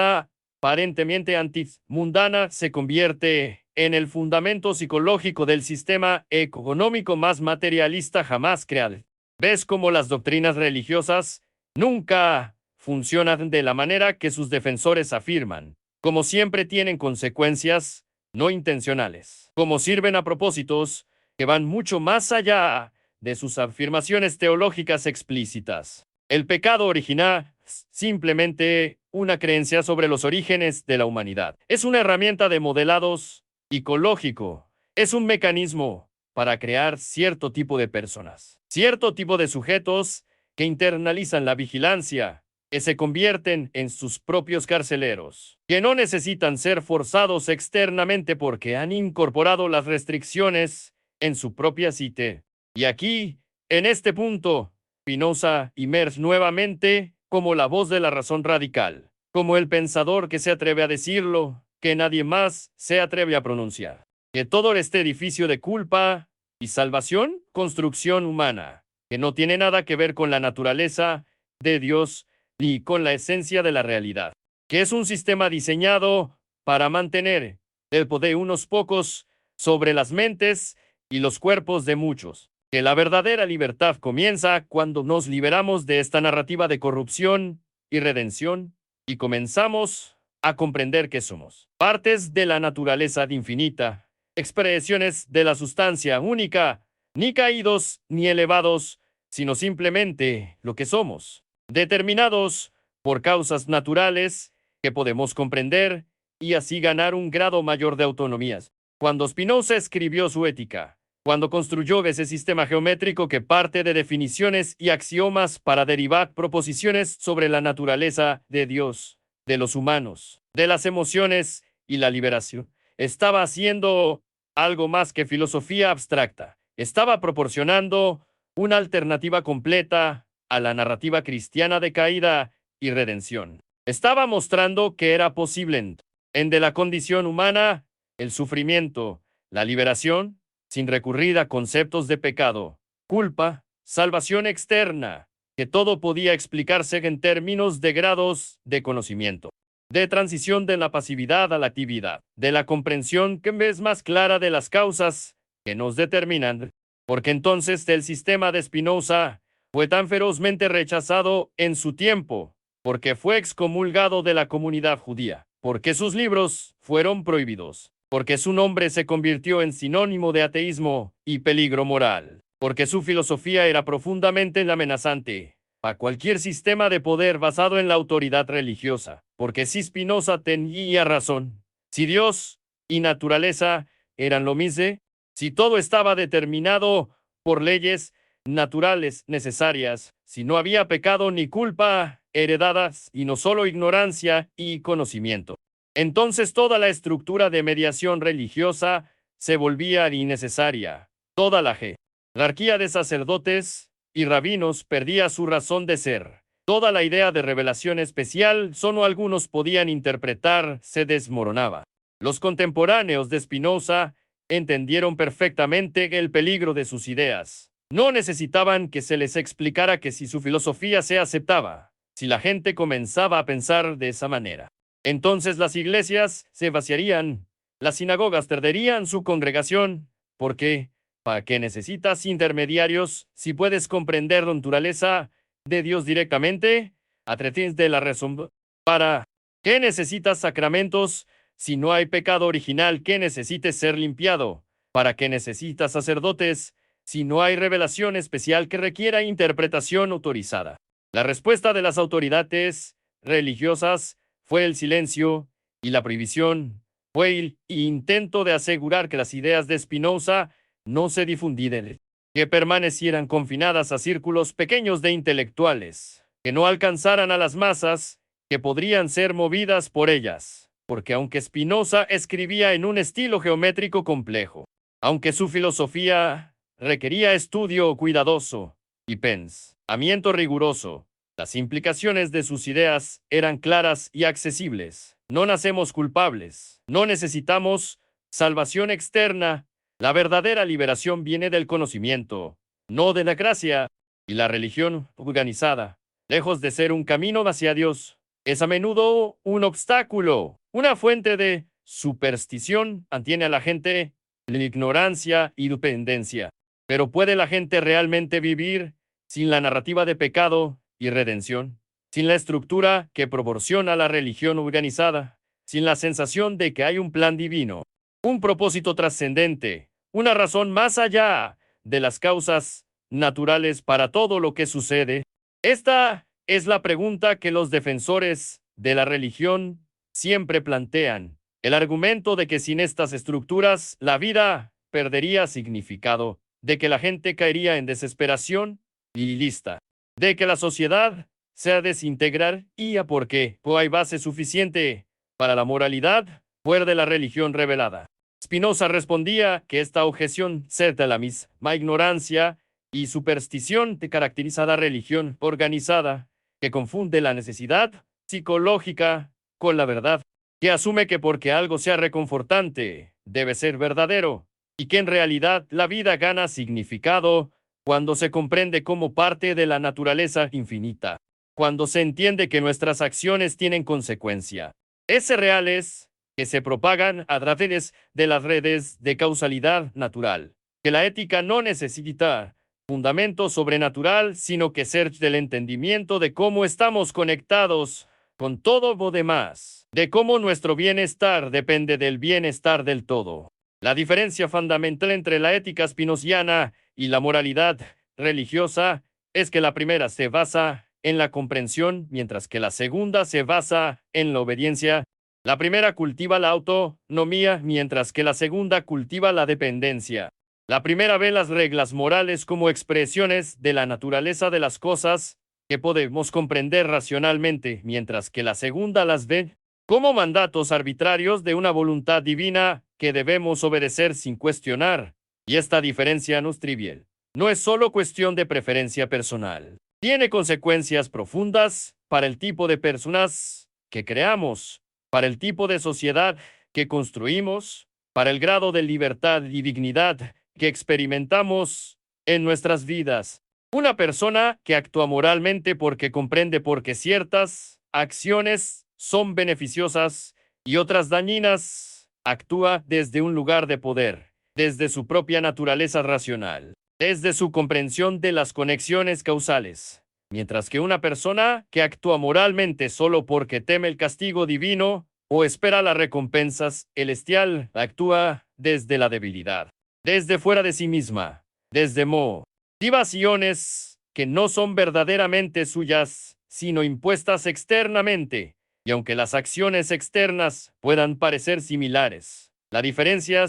aparentemente antimundana se convierte en el fundamento psicológico del sistema económico más materialista jamás creado. ¿Ves cómo las doctrinas religiosas nunca funcionan de la manera que sus defensores afirman? Como siempre tienen consecuencias no intencionales, como sirven a propósitos que van mucho más allá de sus afirmaciones teológicas explícitas. El pecado original es simplemente una creencia sobre los orígenes de la humanidad. Es una herramienta de modelados psicológico. Es un mecanismo para crear cierto tipo de personas, cierto tipo de sujetos que internalizan la vigilancia, que se convierten en sus propios carceleros, que no necesitan ser forzados externamente porque han incorporado las restricciones en su propia psique. Y aquí, en este punto, Spinoza emerge nuevamente como la voz de la razón radical, como el pensador que se atreve a decirlo, que nadie más se atreve a pronunciar, que todo este edificio de culpa y salvación, construcción humana, que no tiene nada que ver con la naturaleza de Dios ni con la esencia de la realidad, que es un sistema diseñado para mantener el poder de unos pocos sobre las mentes y los cuerpos de muchos, que la verdadera libertad comienza cuando nos liberamos de esta narrativa de corrupción y redención y comenzamos a comprender que somos partes de la naturaleza infinita, expresiones de la sustancia única, ni caídos ni elevados, sino simplemente lo que somos, determinados por causas naturales que podemos comprender y así ganar un grado mayor de autonomías. Cuando Spinoza escribió su Ética, cuando construyó ese sistema geométrico que parte de definiciones y axiomas para derivar proposiciones sobre la naturaleza de Dios, de los humanos, de las emociones y la liberación, estaba haciendo algo más que filosofía abstracta. Estaba proporcionando una alternativa completa a la narrativa cristiana de caída y redención. Estaba mostrando que era posible en de la condición humana el sufrimiento, la liberación, sin recurrir a conceptos de pecado, culpa, salvación externa, que todo podía explicarse en términos de grados de conocimiento, de transición de la pasividad a la actividad, de la comprensión que es más clara de las causas que nos determinan, porque entonces el sistema de Spinoza fue tan ferozmente rechazado en su tiempo, porque fue excomulgado de la comunidad judía, porque sus libros fueron prohibidos, porque su nombre se convirtió en sinónimo de ateísmo y peligro moral, porque su filosofía era profundamente amenazante a cualquier sistema de poder basado en la autoridad religiosa, porque si Spinoza tenía razón, si Dios y naturaleza eran lo mismo, si todo estaba determinado por leyes naturales necesarias, si no había pecado ni culpa heredadas, y no solo ignorancia y conocimiento, entonces toda la estructura de mediación religiosa se volvía innecesaria. Toda la jerarquía de sacerdotes y rabinos perdía su razón de ser. Toda la idea de revelación especial, solo algunos podían interpretar, se desmoronaba. Los contemporáneos de Spinoza entendieron perfectamente el peligro de sus ideas. No necesitaban que se les explicara que si su filosofía se aceptaba, si la gente comenzaba a pensar de esa manera, entonces las iglesias se vaciarían, las sinagogas perderían su congregación. ¿Por qué? ¿Para qué necesitas intermediarios si puedes comprender la naturaleza de Dios directamente a través de la razón? ¿Para qué necesitas sacramentos si no hay pecado original que necesite ser limpiado? ¿Para qué necesitas sacerdotes si no hay revelación especial que requiera interpretación autorizada? La respuesta de las autoridades religiosas fue el silencio, y la prohibición fue el intento de asegurar que las ideas de Spinoza no se difundieran, que permanecieran confinadas a círculos pequeños de intelectuales, que no alcanzaran a las masas, que podrían ser movidas por ellas. Porque aunque Spinoza escribía en un estilo geométrico complejo, aunque su filosofía requería estudio cuidadoso y pensamiento riguroso, las implicaciones de sus ideas eran claras y accesibles. No nacemos culpables, no necesitamos salvación externa. La verdadera liberación viene del conocimiento, no de la gracia. Y la religión organizada, lejos de ser un camino hacia Dios, es a menudo un obstáculo, una fuente de superstición. Mantiene a la gente en la ignorancia y dependencia. Pero ¿puede la gente realmente vivir sin la narrativa de pecado y redención? Sin la estructura que proporciona la religión organizada, sin la sensación de que hay un plan divino, un propósito trascendente, una razón más allá de las causas naturales para todo lo que sucede. Esta es la pregunta que los defensores de la religión siempre plantean. El argumento de que sin estas estructuras la vida perdería significado, de que la gente caería en desesperación y lista, de que la sociedad se ha de desintegrar y a por qué no hay base suficiente para la moralidad fuera de la religión revelada. Spinoza respondía que esta objeción cerca la misma ignorancia y superstición que caracteriza la religión organizada, que confunde la necesidad psicológica con la verdad, que asume que porque algo sea reconfortante, debe ser verdadero, y que en realidad la vida gana significado cuando se comprende como parte de la naturaleza infinita, cuando se entiende que nuestras acciones tienen consecuencia. Ese reales que se propagan a través de las redes de causalidad natural, que la ética no necesita fundamento sobrenatural, sino que ser del entendimiento de cómo estamos conectados con todo lo demás, de cómo nuestro bienestar depende del bienestar del todo. La diferencia fundamental entre la ética spinoziana y la moralidad religiosa es que la primera se basa en la comprensión, mientras que la segunda se basa en la obediencia. La primera cultiva la autonomía, mientras que la segunda cultiva la dependencia. La primera ve las reglas morales como expresiones de la naturaleza de las cosas que podemos comprender racionalmente, mientras que la segunda las ve como mandatos arbitrarios de una voluntad divina que debemos obedecer sin cuestionar. Y esta diferencia no es trivial. No es solo cuestión de preferencia personal. Tiene consecuencias profundas para el tipo de personas que creamos, para el tipo de sociedad que construimos, para el grado de libertad y dignidad que experimentamos en nuestras vidas. Una persona que actúa moralmente porque comprende porque ciertas acciones son beneficiosas y otras dañinas, actúa desde un lugar de poder, desde su propia naturaleza racional, desde su comprensión de las conexiones causales. Mientras que una persona que actúa moralmente solo porque teme el castigo divino o espera las recompensas celestial, actúa desde la debilidad, desde fuera de sí misma, desde motivaciones que no son verdaderamente suyas, sino impuestas externamente. Y aunque las acciones externas puedan parecer similares, La diferencia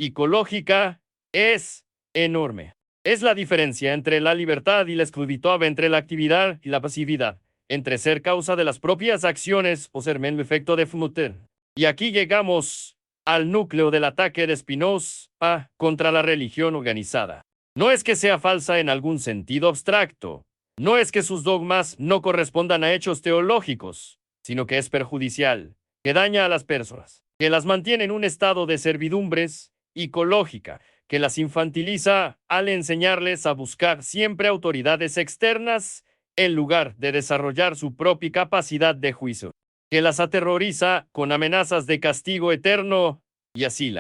psicológica es enorme. Es la diferencia entre la libertad y la esclavitud, entre la actividad y la pasividad, entre ser causa de las propias acciones o ser mero efecto de Fumuter. Y aquí llegamos al núcleo del ataque de Spinoza contra la religión organizada. No es que sea falsa en algún sentido abstracto, no es que sus dogmas no correspondan a hechos teológicos, sino que es perjudicial, que daña a las personas, que las mantiene en un estado de servidumbres psicológica, que las infantiliza al enseñarles a buscar siempre autoridades externas en lugar de desarrollar su propia capacidad de juicio, que las aterroriza con amenazas de castigo eterno y así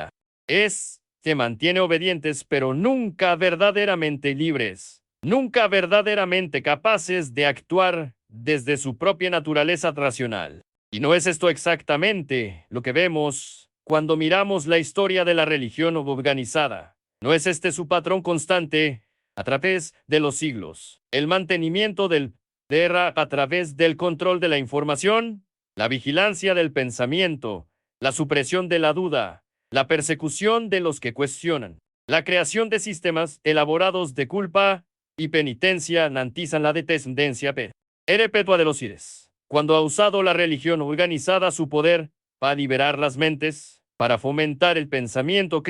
que mantiene obedientes pero nunca verdaderamente libres, nunca verdaderamente capaces de actuar desde su propia naturaleza racional. Y no es esto exactamente lo que vemos cuando miramos la historia de la religión organizada. ¿No es este su patrón constante a través de los siglos? El mantenimiento del poder a través del control de la información, la vigilancia del pensamiento, la supresión de la duda, la persecución de los que cuestionan, la creación de sistemas elaborados de culpa y penitencia garantizan la descendencia perpetua de los seres. Cuando ha usado la religión organizada su poder para liberar las mentes, para fomentar el pensamiento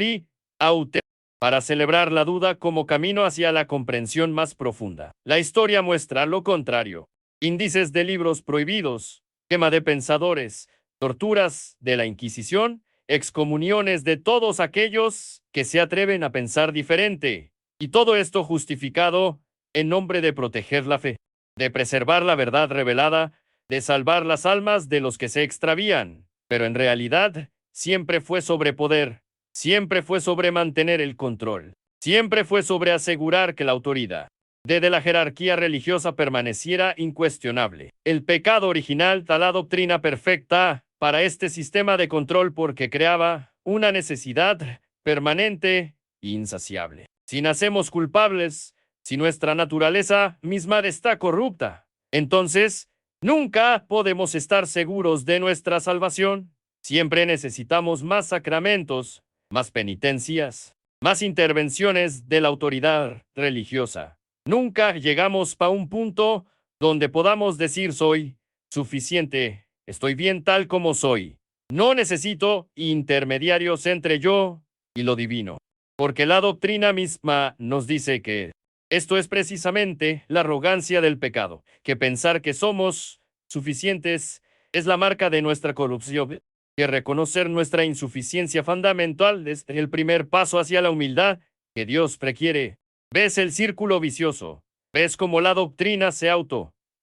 para celebrar la duda como camino hacia la comprensión más profunda. La historia muestra lo contrario. Índices de libros prohibidos, quema de pensadores, torturas de la Inquisición, excomuniones de todos aquellos que se atreven a pensar diferente. Y todo esto justificado en nombre de proteger la fe, de preservar la verdad revelada, de salvar las almas de los que se extravían. Pero en realidad, siempre fue sobre poder, siempre fue sobre mantener el control, siempre fue sobre asegurar que la autoridad de la jerarquía religiosa permaneciera incuestionable. El pecado original da la doctrina perfecta para este sistema de control porque creaba una necesidad permanente e insaciable. Si nacemos culpables, si nuestra naturaleza misma está corrupta, entonces nunca podemos estar seguros de nuestra salvación. Siempre necesitamos más sacramentos, más penitencias, más intervenciones de la autoridad religiosa. Nunca llegamos a un punto donde podamos decir soy suficiente, estoy bien tal como soy. No necesito intermediarios entre yo y lo divino, porque la doctrina misma nos dice que esto es precisamente la arrogancia del pecado, que pensar que somos suficientes es la marca de nuestra corrupción, que reconocer nuestra insuficiencia fundamental es el primer paso hacia la humildad que Dios requiere. ¿Ves el círculo vicioso? ¿Ves cómo la doctrina se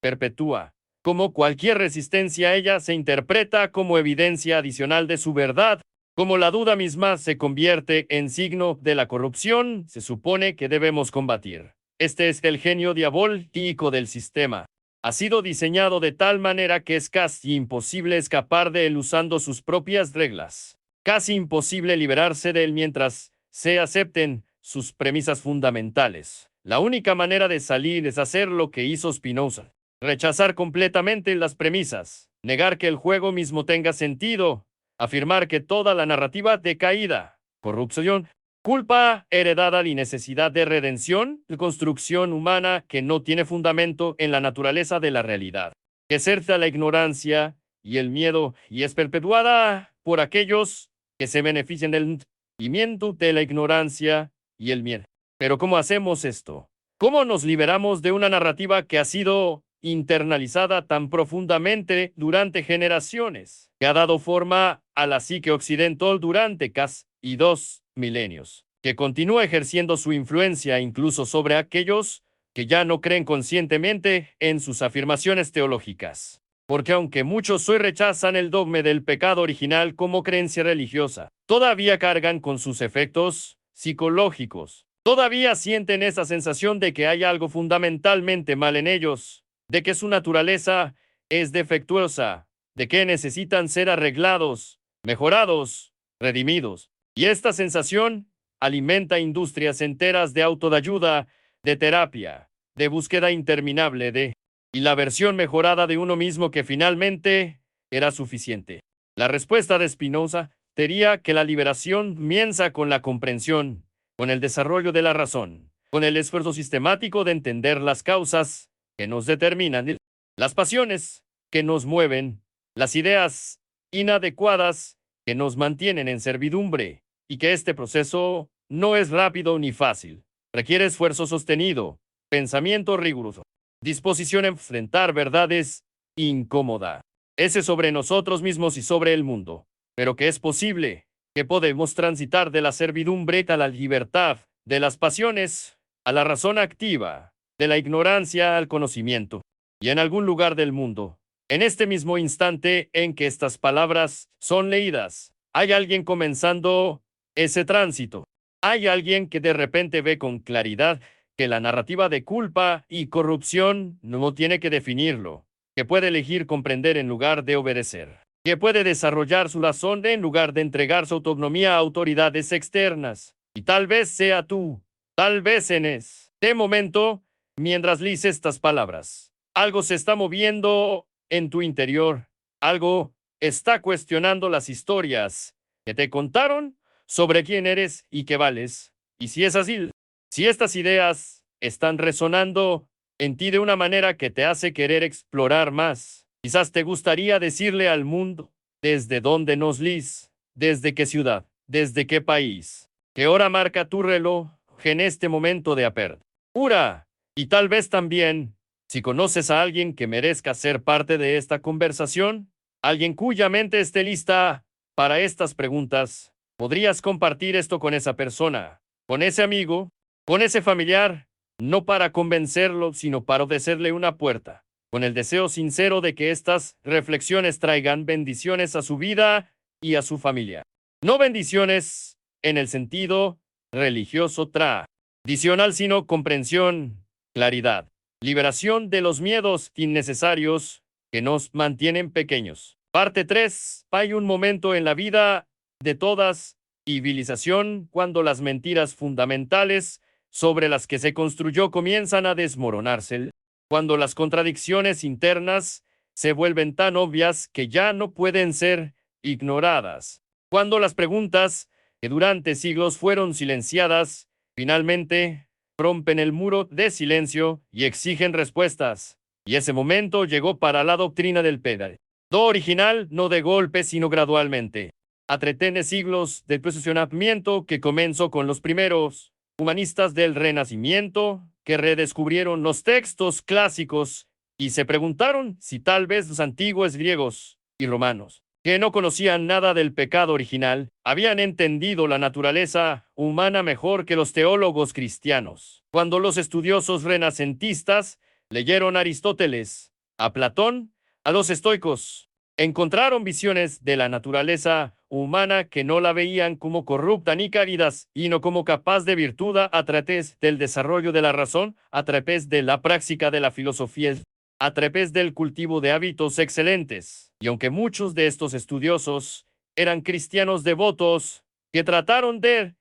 perpetúa? Cómo cualquier resistencia a ella se interpreta como evidencia adicional de su verdad. Como la duda misma se convierte en signo de la corrupción, se supone que debemos combatir. Este es el genio diabólico del sistema. Ha sido diseñado de tal manera que es casi imposible escapar de él usando sus propias reglas. Casi imposible liberarse de él mientras se acepten sus premisas fundamentales. La única manera de salir es hacer lo que hizo Spinoza. Rechazar completamente las premisas. Negar que el juego mismo tenga sentido. Afirmar que toda la narrativa de caída, corrupción, culpa heredada y necesidad de redención, de construcción humana que no tiene fundamento en la naturaleza de la realidad. Que cerca la ignorancia y el miedo y es perpetuada por aquellos que se benefician del sentimiento de la ignorancia y el miedo. Pero ¿cómo hacemos esto? ¿Cómo nos liberamos de una narrativa que ha sido internalizada tan profundamente durante generaciones, que ha dado forma a la psique occidental durante casi 2 milenios, que continúa ejerciendo su influencia incluso sobre aquellos que ya no creen conscientemente en sus afirmaciones teológicas? Porque aunque muchos hoy rechazan el dogma del pecado original como creencia religiosa, todavía cargan con sus efectos psicológicos. Todavía sienten esa sensación de que hay algo fundamentalmente mal en ellos, de que su naturaleza es defectuosa, de que necesitan ser arreglados, mejorados, redimidos. Y esta sensación alimenta industrias enteras de autoayuda, de terapia, de búsqueda interminable y la versión mejorada de uno mismo que finalmente era suficiente. La respuesta de Spinoza Diría que la liberación comienza con la comprensión, con el desarrollo de la razón, con el esfuerzo sistemático de entender las causas que nos determinan, las pasiones que nos mueven, las ideas inadecuadas que nos mantienen en servidumbre, y que este proceso no es rápido ni fácil. Requiere esfuerzo sostenido, pensamiento riguroso, disposición a enfrentar verdades incómodas. Ese sobre nosotros mismos y sobre el mundo, pero que es posible, que podemos transitar de la servidumbre a la libertad, de las pasiones a la razón activa, de la ignorancia al conocimiento. Y en algún lugar del mundo, en este mismo instante en que estas palabras son leídas, hay alguien comenzando ese tránsito. Hay alguien que de repente ve con claridad que la narrativa de culpa y corrupción no tiene que definirlo, que puede elegir comprender en lugar de obedecer, que puede desarrollar su razón en lugar de entregar su autonomía a autoridades externas. Y tal vez sea tú, tal vez en este momento, mientras lees estas palabras, algo se está moviendo en tu interior, algo está cuestionando las historias que te contaron sobre quién eres y qué vales. Y si es así, si estas ideas están resonando en ti de una manera que te hace querer explorar más, quizás te gustaría decirle al mundo desde dónde nos lis, desde qué ciudad, desde qué país, qué hora marca tu reloj en este momento de apertura. Y tal vez también, si conoces a alguien que merezca ser parte de esta conversación, alguien cuya mente esté lista para estas preguntas, podrías compartir esto con esa persona, con ese amigo, con ese familiar, no para convencerlo, sino para ofrecerle una puerta, con el deseo sincero de que estas reflexiones traigan bendiciones a su vida y a su familia. No bendiciones en el sentido religioso tradicional, sino comprensión, claridad, liberación de los miedos innecesarios que nos mantienen pequeños. Parte 3. Hay un momento en la vida de todas civilización cuando las mentiras fundamentales sobre las que se construyó comienzan a desmoronarse, cuando las contradicciones internas se vuelven tan obvias que ya no pueden ser ignoradas, cuando las preguntas que durante siglos fueron silenciadas, finalmente rompen el muro de silencio y exigen respuestas. Y ese momento llegó para la doctrina del pecado original, no de golpe, sino gradualmente. A través siglos de posicionamiento que comenzó con los primeros humanistas del Renacimiento, que redescubrieron los textos clásicos y se preguntaron si tal vez los antiguos griegos y romanos, que no conocían nada del pecado original, habían entendido la naturaleza humana mejor que los teólogos cristianos. Cuando los estudiosos renacentistas leyeron a Aristóteles, a Platón, a los estoicos, encontraron visiones de la naturaleza humana que no la veían como corrupta ni caída, sino como capaz de virtud a través del desarrollo de la razón, a través de la práctica de la filosofía, a través del cultivo de hábitos excelentes. Y aunque muchos de estos estudiosos eran cristianos devotos que trataron de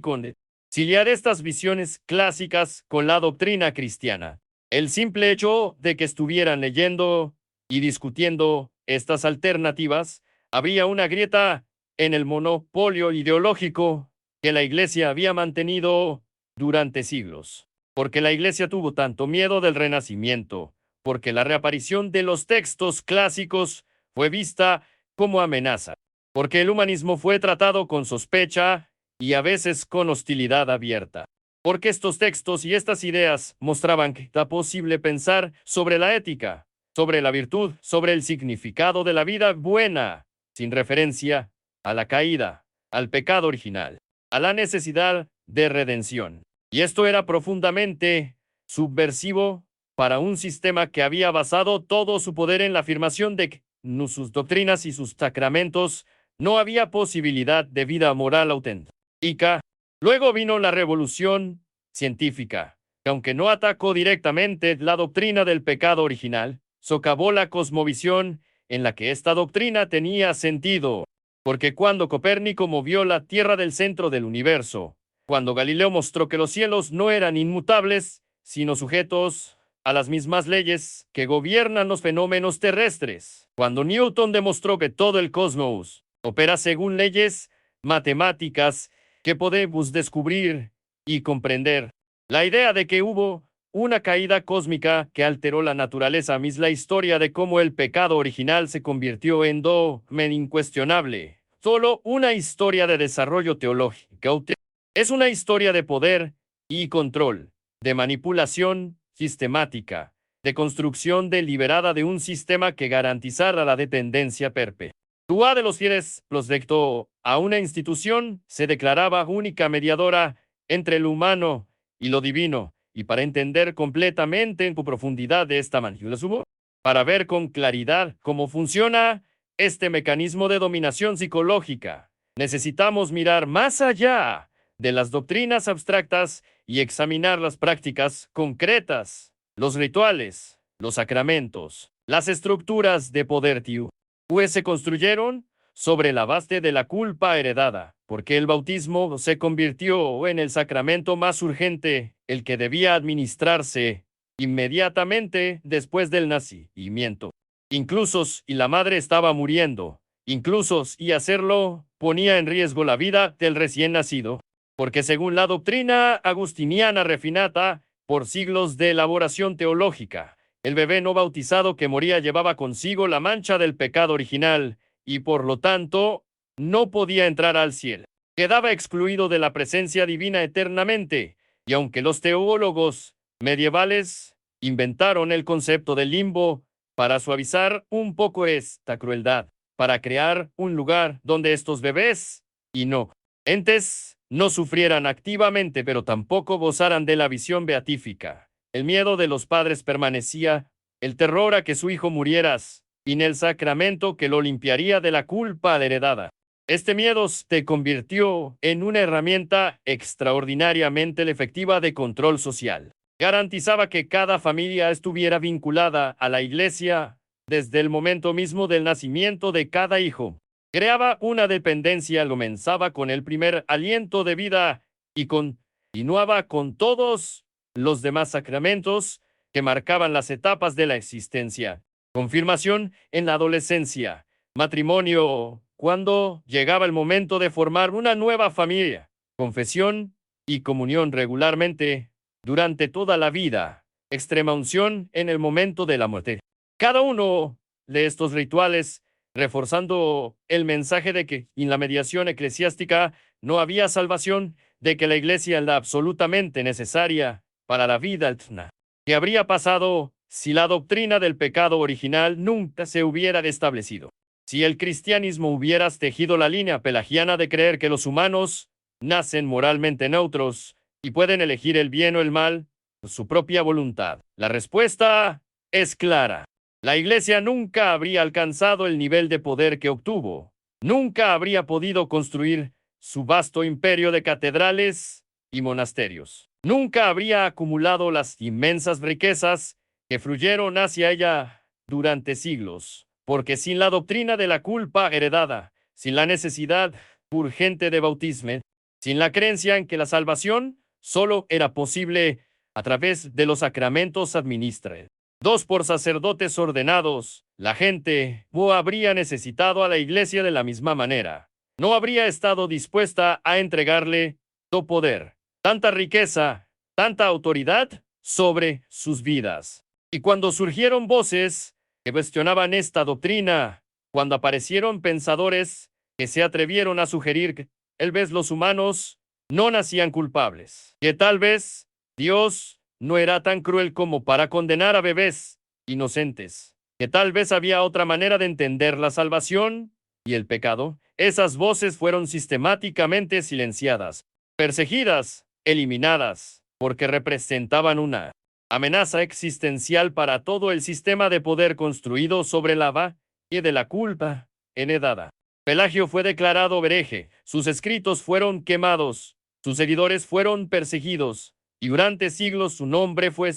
conciliar estas visiones clásicas con la doctrina cristiana, el simple hecho de que estuvieran leyendo y discutiendo estas alternativas, había una grieta en el monopolio ideológico que la Iglesia había mantenido durante siglos. Porque la Iglesia tuvo tanto miedo del Renacimiento, porque la reaparición de los textos clásicos fue vista como amenaza, porque el humanismo fue tratado con sospecha y a veces con hostilidad abierta. Porque estos textos y estas ideas mostraban que era posible pensar sobre la ética, sobre la virtud, sobre el significado de la vida buena, sin referencia a la caída, al pecado original, a la necesidad de redención. Y esto era profundamente subversivo para un sistema que había basado todo su poder en la afirmación de que en sus doctrinas y sus sacramentos no había posibilidad de vida moral auténtica. Luego vino la revolución científica, que aunque no atacó directamente la doctrina del pecado original, socavó la cosmovisión en la que esta doctrina tenía sentido. Porque cuando Copérnico movió la Tierra del centro del universo, cuando Galileo mostró que los cielos no eran inmutables, sino sujetos a las mismas leyes que gobiernan los fenómenos terrestres, cuando Newton demostró que todo el cosmos opera según leyes matemáticas que podemos descubrir y comprender. La idea de que hubo una caída cósmica que alteró la naturaleza misma, la historia de cómo el pecado original se convirtió en dogma incuestionable. Solo una historia de desarrollo teológico. Es una historia de poder y control, de manipulación sistemática, de construcción deliberada de un sistema que garantizara la dependencia perpetua de los fieles respecto a una institución se declaraba única mediadora entre lo humano y lo divino, y para entender completamente en profundidad de esta manipulación, para ver con claridad cómo funciona este mecanismo de dominación psicológica, necesitamos mirar más allá de las doctrinas abstractas y examinar las prácticas concretas, los rituales, los sacramentos, las estructuras de poder pues se construyeron sobre la base de la culpa heredada, porque el bautismo se convirtió en el sacramento más urgente, el que debía administrarse inmediatamente después del nacimiento. Incluso si la madre estaba muriendo, incluso y hacerlo ponía en riesgo la vida del recién nacido, porque según la doctrina agustiniana refinada por siglos de elaboración teológica, el bebé no bautizado que moría llevaba consigo la mancha del pecado original y por lo tanto no podía entrar al cielo. Quedaba excluido de la presencia divina eternamente, y aunque los teólogos medievales inventaron el concepto del limbo para suavizar un poco esta crueldad, para crear un lugar donde estos bebés y no entes no sufrieran activamente pero tampoco gozaran de la visión beatífica. El miedo de los padres permanecía, el terror a que su hijo murieras, y en el sacramento que lo limpiaría de la culpa heredada. Este miedo se convirtió en una herramienta extraordinariamente efectiva de control social. Garantizaba que cada familia estuviera vinculada a la iglesia desde el momento mismo del nacimiento de cada hijo. Creaba una dependencia, comenzaba con el primer aliento de vida y continuaba con todos los demás sacramentos que marcaban las etapas de la existencia. Confirmación en la adolescencia, matrimonio cuando llegaba el momento de formar una nueva familia, confesión y comunión regularmente durante toda la vida, extrema unción en el momento de la muerte. Cada uno de estos rituales reforzando el mensaje de que en la mediación eclesiástica no había salvación, de que la iglesia era absolutamente necesaria para la vida eterna. ¿Qué habría pasado si la doctrina del pecado original nunca se hubiera establecido? Si el cristianismo hubiera tejido la línea pelagiana de creer que los humanos nacen moralmente neutros y pueden elegir el bien o el mal por su propia voluntad. La respuesta es clara. La iglesia nunca habría alcanzado el nivel de poder que obtuvo. Nunca habría podido construir su vasto imperio de catedrales y monasterios. Nunca habría acumulado las inmensas riquezas que fluyeron hacia ella durante siglos, porque sin la doctrina de la culpa heredada, sin la necesidad urgente de bautismo, sin la creencia en que la salvación solo era posible a través de los sacramentos administrados por sacerdotes ordenados, la gente no habría necesitado a la iglesia de la misma manera. No habría estado dispuesta a entregarle todo poder, tanta riqueza, tanta autoridad sobre sus vidas. Y cuando surgieron voces que cuestionaban esta doctrina, cuando aparecieron pensadores que se atrevieron a sugerir que tal vez los humanos no nacían culpables, que tal vez Dios no era tan cruel como para condenar a bebés inocentes, que tal vez había otra manera de entender la salvación y el pecado, esas voces fueron sistemáticamente silenciadas, perseguidas, eliminadas, porque representaban una amenaza existencial para todo el sistema de poder construido sobre la base de la culpa heredada. Pelagio fue declarado hereje, sus escritos fueron quemados, sus seguidores fueron perseguidos, y durante siglos su nombre fue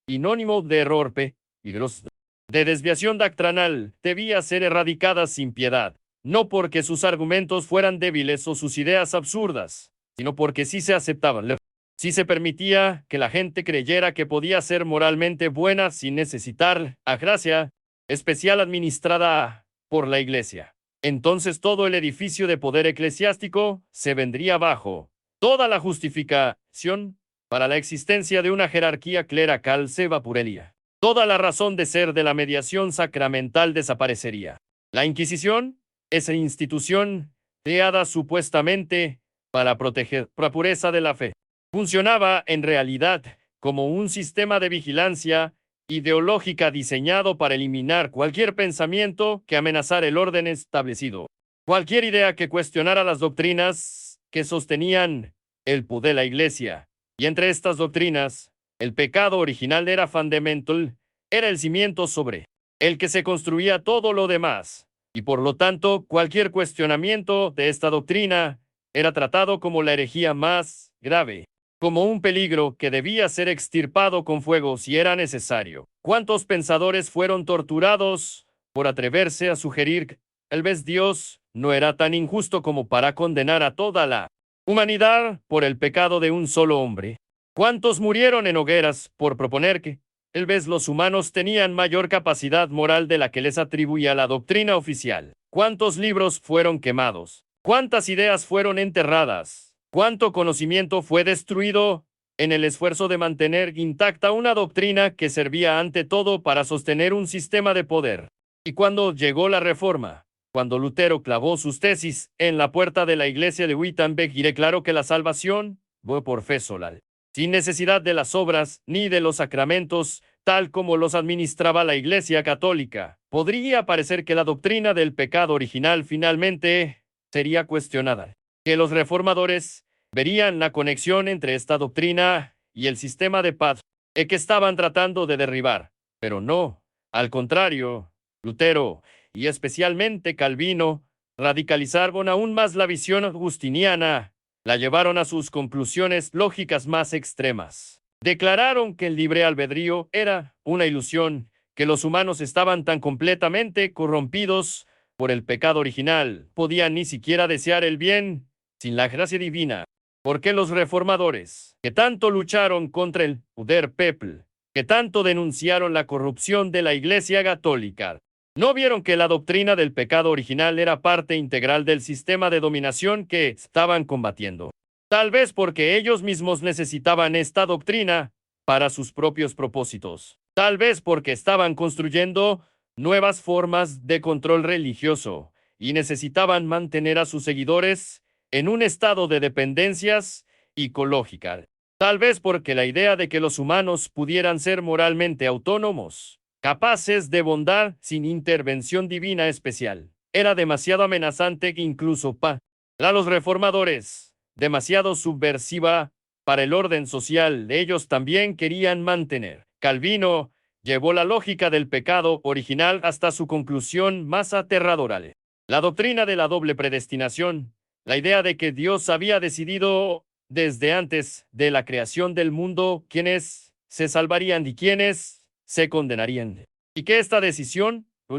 sinónimo de error peligroso, de desviación doctrinal, debía ser erradicada sin piedad, no porque sus argumentos fueran débiles o sus ideas absurdas, sino porque sí se aceptaban, sí se permitía que la gente creyera que podía ser moralmente buena sin necesitar la gracia especial administrada por la iglesia. entonces todo el edificio de poder eclesiástico se vendría abajo. Toda la justificación para la existencia de una jerarquía clerical se evaporaría. Toda la razón de ser de la mediación sacramental desaparecería. La Inquisición, esa institución creada supuestamente para proteger la pureza de la fe, funcionaba en realidad como un sistema de vigilancia ideológica diseñado para eliminar cualquier pensamiento que amenazara el orden establecido, cualquier idea que cuestionara las doctrinas que sostenían el poder de la Iglesia. Y entre estas doctrinas, el pecado original era fundamental, era el cimiento sobre el que se construía todo lo demás, y por lo tanto cualquier cuestionamiento de esta doctrina era tratado como la herejía más grave, como un peligro que debía ser extirpado con fuego si era necesario. ¿Cuántos pensadores fueron torturados por atreverse a sugerir que tal vez Dios no era tan injusto como para condenar a toda la humanidad por el pecado de un solo hombre? ¿Cuántos murieron en hogueras por proponer que tal vez los humanos tenían mayor capacidad moral de la que les atribuía la doctrina oficial? ¿Cuántos libros fueron quemados? ¿Cuántas ideas fueron enterradas? ¿Cuánto conocimiento fue destruido en el esfuerzo de mantener intacta una doctrina que servía ante todo para sostener un sistema de poder? Y cuando llegó la Reforma, cuando Lutero clavó sus tesis en la puerta de la iglesia de Wittenberg y declaró que la salvación fue por fe sola, sin necesidad de las obras ni de los sacramentos, tal como los administraba la Iglesia Católica, podría parecer que la doctrina del pecado original finalmente sería cuestionada, que los reformadores verían la conexión entre esta doctrina y el sistema de paz que estaban tratando de derribar. Pero no, al contrario, Lutero, y especialmente Calvino, radicalizaron aún más la visión agustiniana, la llevaron a sus conclusiones lógicas más extremas. Declararon que el libre albedrío era una ilusión, que los humanos estaban tan completamente corrompidos por el pecado original, podían ni siquiera desear el bien sin la gracia divina. Porque los reformadores, que tanto lucharon contra el poder papal, que tanto denunciaron la corrupción de la Iglesia Católica, no vieron que la doctrina del pecado original era parte integral del sistema de dominación que estaban combatiendo. Tal vez porque ellos mismos necesitaban esta doctrina para sus propios propósitos. Tal vez porque estaban construyendo nuevas formas de control religioso y necesitaban mantener a sus seguidores en un estado de dependencias ecológica. Tal vez porque la idea de que los humanos pudieran ser moralmente autónomos, capaces de bondad sin intervención divina especial, era demasiado amenazante incluso para los reformadores, demasiado subversiva para el orden social. Ellos también querían mantener. Calvino llevó la lógica del pecado original hasta su conclusión más aterradora. La doctrina de la doble predestinación, la idea de que Dios había decidido desde antes de la creación del mundo quiénes se salvarían y quiénes se condenarían, y que esta decisión no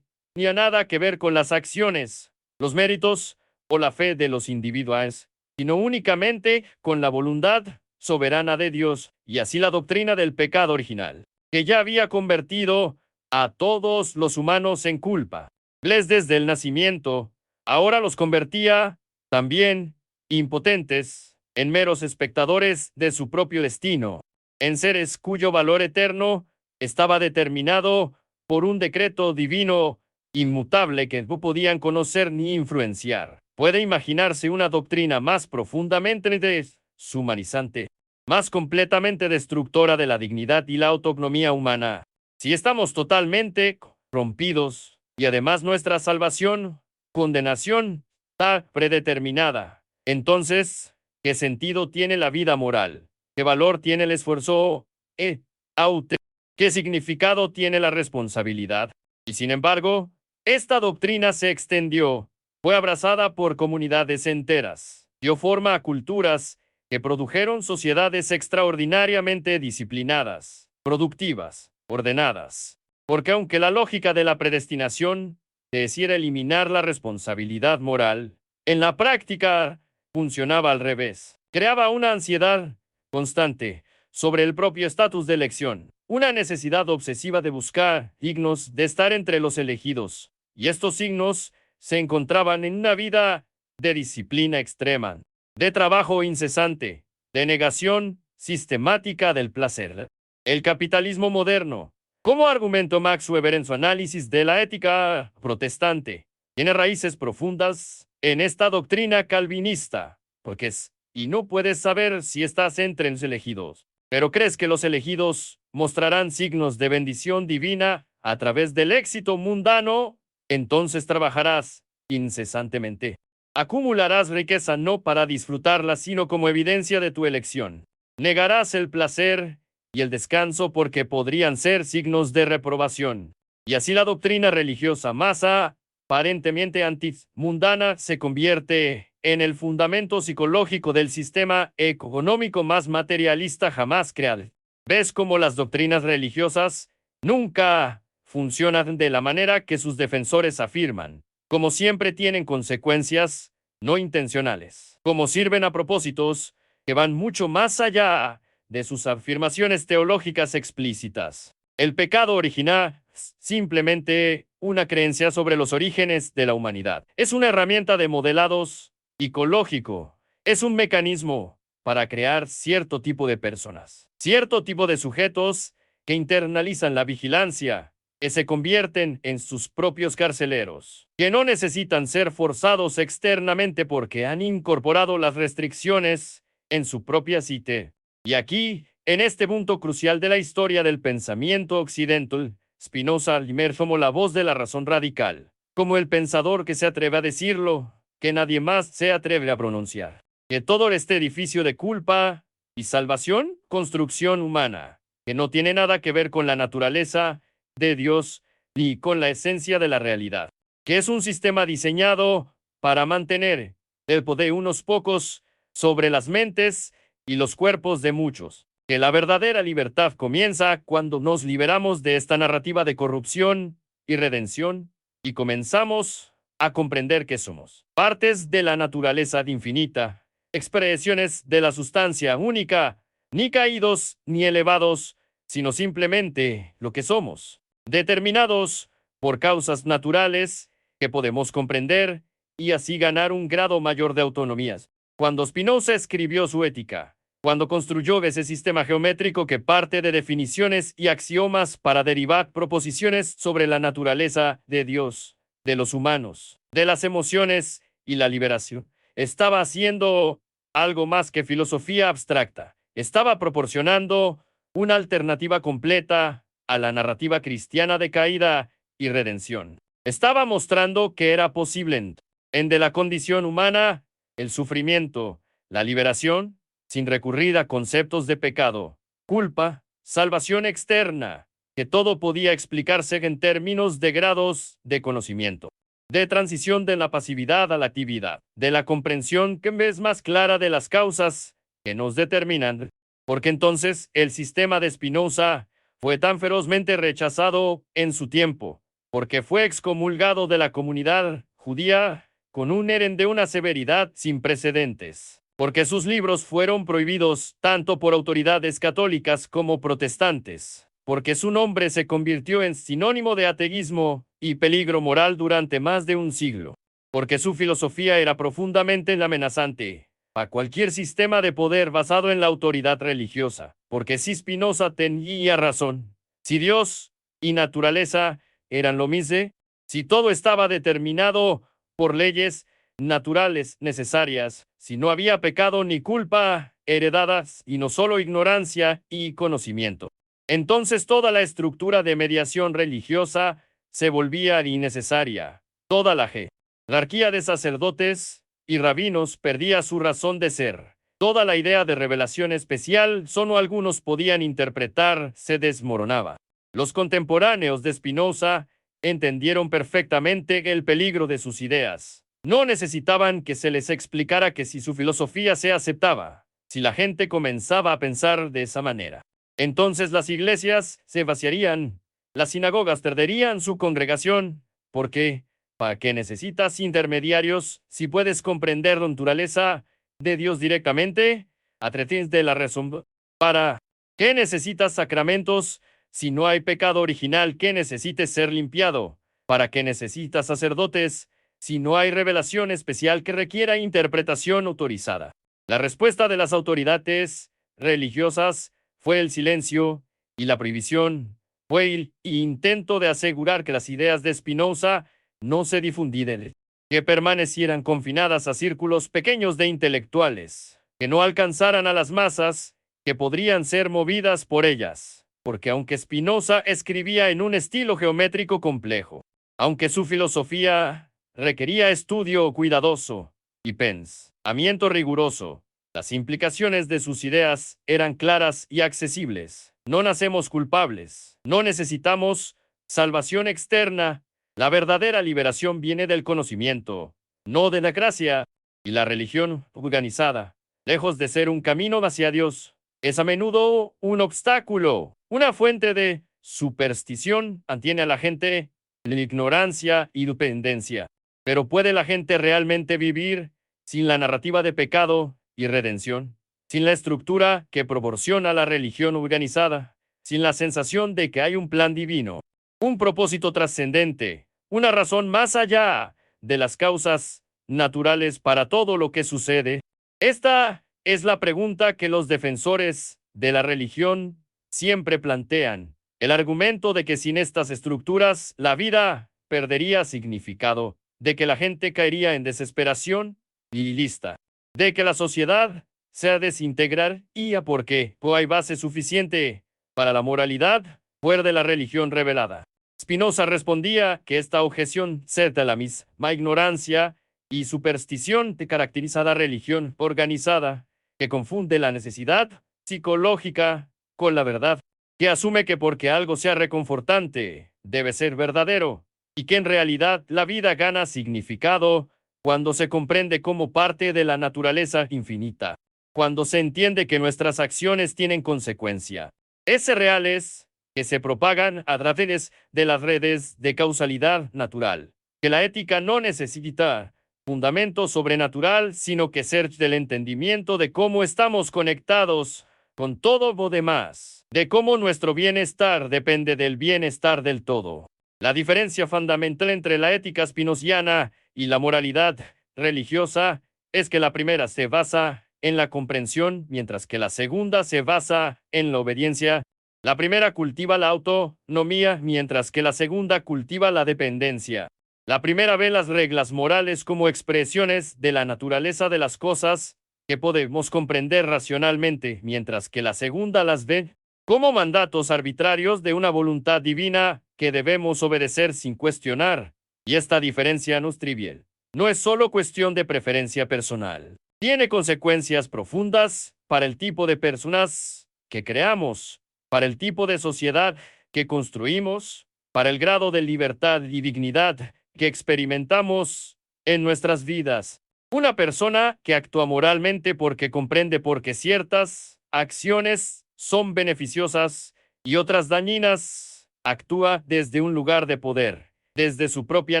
tenía nada que ver con las acciones, los méritos o la fe de los individuos, sino únicamente con la voluntad soberana de Dios, y así la doctrina del pecado original, que ya había convertido a todos los humanos en culpa, desde el nacimiento, ahora los convertía también impotentes en meros espectadores de su propio destino, en seres cuyo valor eterno estaba determinado por un decreto divino inmutable que no podían conocer ni influenciar. Puede imaginarse una doctrina más profundamente deshumanizante, más completamente destructora de la dignidad y la autonomía humana. Si estamos totalmente corrompidos y además nuestra salvación, condenación, está predeterminada, entonces, ¿qué sentido tiene la vida moral? ¿Qué valor tiene el esfuerzo? ¿Qué significado tiene la responsabilidad? Y sin embargo, esta doctrina se extendió, fue abrazada por comunidades enteras, dio forma a culturas que produjeron sociedades extraordinariamente disciplinadas, productivas, ordenadas. Porque aunque la lógica de la predestinación decidiera eliminar la responsabilidad moral, en la práctica funcionaba al revés. Creaba una ansiedad constante sobre el propio estatus de elección, una necesidad obsesiva de buscar dignos de estar entre los elegidos, y estos signos se encontraban en una vida de disciplina extrema, de trabajo incesante, de negación sistemática del placer. El capitalismo moderno, como argumentó Max Weber en su análisis de la ética protestante, tiene raíces profundas en esta doctrina calvinista, porque es, y no puedes saber si estás entre los elegidos, pero crees que los elegidos mostrarán signos de bendición divina a través del éxito mundano, entonces trabajarás incesantemente. Acumularás riqueza no para disfrutarla, sino como evidencia de tu elección. Negarás el placer y el descanso porque podrían ser signos de reprobación. Y así la doctrina religiosa más aparentemente antimundana se convierte en el fundamento psicológico del sistema económico más materialista jamás creado. ¿Ves cómo las doctrinas religiosas nunca funcionan de la manera que sus defensores afirman? Como siempre tienen consecuencias no intencionales, como sirven a propósitos que van mucho más allá de sus afirmaciones teológicas explícitas. El pecado original es simplemente una creencia sobre los orígenes de la humanidad. Es una herramienta de modelados psicológico. Es un mecanismo para crear cierto tipo de personas, cierto tipo de sujetos que internalizan la vigilancia, que se convierten en sus propios carceleros, que no necesitan ser forzados externamente porque han incorporado las restricciones en su propia psique. Y aquí, en este punto crucial de la historia del pensamiento occidental, Spinoza emerge como la voz de la razón radical, como el pensador que se atreve a decirlo, que nadie más se atreve a pronunciar, que todo este edificio de culpa y salvación, construcción humana, que no tiene nada que ver con la naturaleza de Dios ni con la esencia de la realidad, que es un sistema diseñado para mantener el poder de unos pocos sobre las mentes y los cuerpos de muchos, que la verdadera libertad comienza cuando nos liberamos de esta narrativa de corrupción y redención y comenzamos a comprender que somos partes de la naturaleza infinita, expresiones de la sustancia única, ni caídos ni elevados, sino simplemente lo que somos, determinados por causas naturales que podemos comprender y así ganar un grado mayor de autonomías. Cuando Spinoza escribió su Ética, cuando construyó ese sistema geométrico que parte de definiciones y axiomas para derivar proposiciones sobre la naturaleza de Dios, de los humanos, de las emociones y la liberación, estaba haciendo algo más que filosofía abstracta. Estaba proporcionando una alternativa completa a la narrativa cristiana de caída y redención. Estaba mostrando que era posible en de la condición humana el sufrimiento, la liberación, sin recurrir a conceptos de pecado, culpa, salvación externa, que todo podía explicarse en términos de grados de conocimiento, de transición de la pasividad a la actividad, de la comprensión que es más clara de las causas que nos determinan, porque entonces el sistema de Spinoza fue tan ferozmente rechazado en su tiempo, porque fue excomulgado de la comunidad judía con un eren de una severidad sin precedentes, porque sus libros fueron prohibidos tanto por autoridades católicas como protestantes, porque su nombre se convirtió en sinónimo de ateísmo y peligro moral durante más de un siglo, porque su filosofía era profundamente amenazante a cualquier sistema de poder basado en la autoridad religiosa, porque si Spinoza tenía razón, si Dios y naturaleza eran lo mismo, si todo estaba determinado por leyes naturales necesarias, si no había pecado ni culpa heredadas y no solo ignorancia y conocimiento, entonces toda la estructura de mediación religiosa se volvía innecesaria. Toda la jerarquía de sacerdotes y rabinos perdía su razón de ser. Toda la idea de revelación especial, solo algunos podían interpretar, se desmoronaba. Los contemporáneos de Spinoza entendieron perfectamente el peligro de sus ideas. No necesitaban que se les explicara que si su filosofía se aceptaba, si la gente comenzaba a pensar de esa manera, entonces las iglesias se vaciarían, las sinagogas perderían su congregación, porque ¿para qué necesitas intermediarios si puedes comprender la naturaleza de Dios directamente a través de la razón? ¿Para qué necesitas sacramentos si no hay pecado original que necesite ser limpiado? ¿Para qué necesitas sacerdotes si no hay revelación especial que requiera interpretación autorizada. La respuesta de las autoridades religiosas fue el silencio y la prohibición fue el intento de asegurar que las ideas de Spinoza no se difundieran, que permanecieran confinadas a círculos pequeños de intelectuales, que no alcanzaran a las masas, que podrían ser movidas por ellas. Porque aunque Spinoza escribía en un estilo geométrico complejo, aunque su filosofía requería estudio cuidadoso y pensamiento riguroso, las implicaciones de sus ideas eran claras y accesibles. No nacemos culpables, no necesitamos salvación externa. La verdadera liberación viene del conocimiento, no de la gracia, y la religión organizada, lejos de ser un camino hacia Dios, es a menudo un obstáculo, una fuente de superstición. Mantiene a la gente en la ignorancia y dependencia. Pero ¿puede la gente realmente vivir sin la narrativa de pecado y redención? Sin la estructura que proporciona la religión organizada, sin la sensación de que hay un plan divino, un propósito trascendente, una razón más allá de las causas naturales para todo lo que sucede. Esta es la pregunta que los defensores de la religión siempre plantean. El argumento de que sin estas estructuras la vida perdería significado, de que la gente caería en desesperación y lista, de que la sociedad se ha de desintegrar y a por qué no hay base suficiente para la moralidad fuera de la religión revelada. Spinoza respondía que esta objeción cerca la misma ignorancia y superstición que caracteriza la religión organizada, que confunde la necesidad psicológica con la verdad, que asume que porque algo sea reconfortante, debe ser verdadero, y que en realidad la vida gana significado cuando se comprende como parte de la naturaleza infinita, cuando se entiende que nuestras acciones tienen consecuencia. Ese reales que se propagan a través de las redes de causalidad natural, que la ética no necesita fundamento sobrenatural, sino que ser del entendimiento de cómo estamos conectados con todo lo demás, de cómo nuestro bienestar depende del bienestar del todo. La diferencia fundamental entre la ética spinoziana y la moralidad religiosa es que la primera se basa en la comprensión, mientras que la segunda se basa en la obediencia. La primera cultiva la autonomía, mientras que la segunda cultiva la dependencia. La primera ve las reglas morales como expresiones de la naturaleza de las cosas que podemos comprender racionalmente, mientras que la segunda las ve como mandatos arbitrarios de una voluntad divina que debemos obedecer sin cuestionar. Y esta diferencia no es trivial. No es solo cuestión de preferencia personal. Tiene consecuencias profundas para el tipo de personas que creamos, para el tipo de sociedad que construimos, para el grado de libertad y dignidad que experimentamos en nuestras vidas. Una persona que actúa moralmente porque comprende porque ciertas acciones son beneficiosas y otras dañinas, actúa desde un lugar de poder, desde su propia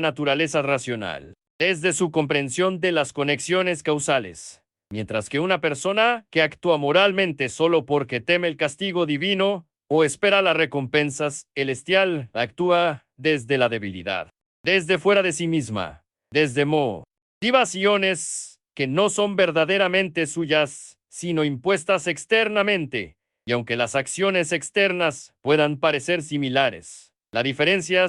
naturaleza racional, desde su comprensión de las conexiones causales. Mientras que una persona que actúa moralmente solo porque teme el castigo divino o espera las recompensas celestial, actúa desde la debilidad, desde fuera de sí misma, desde motivaciones que no son verdaderamente suyas, sino impuestas externamente. Y aunque las acciones externas puedan parecer similares, la diferencia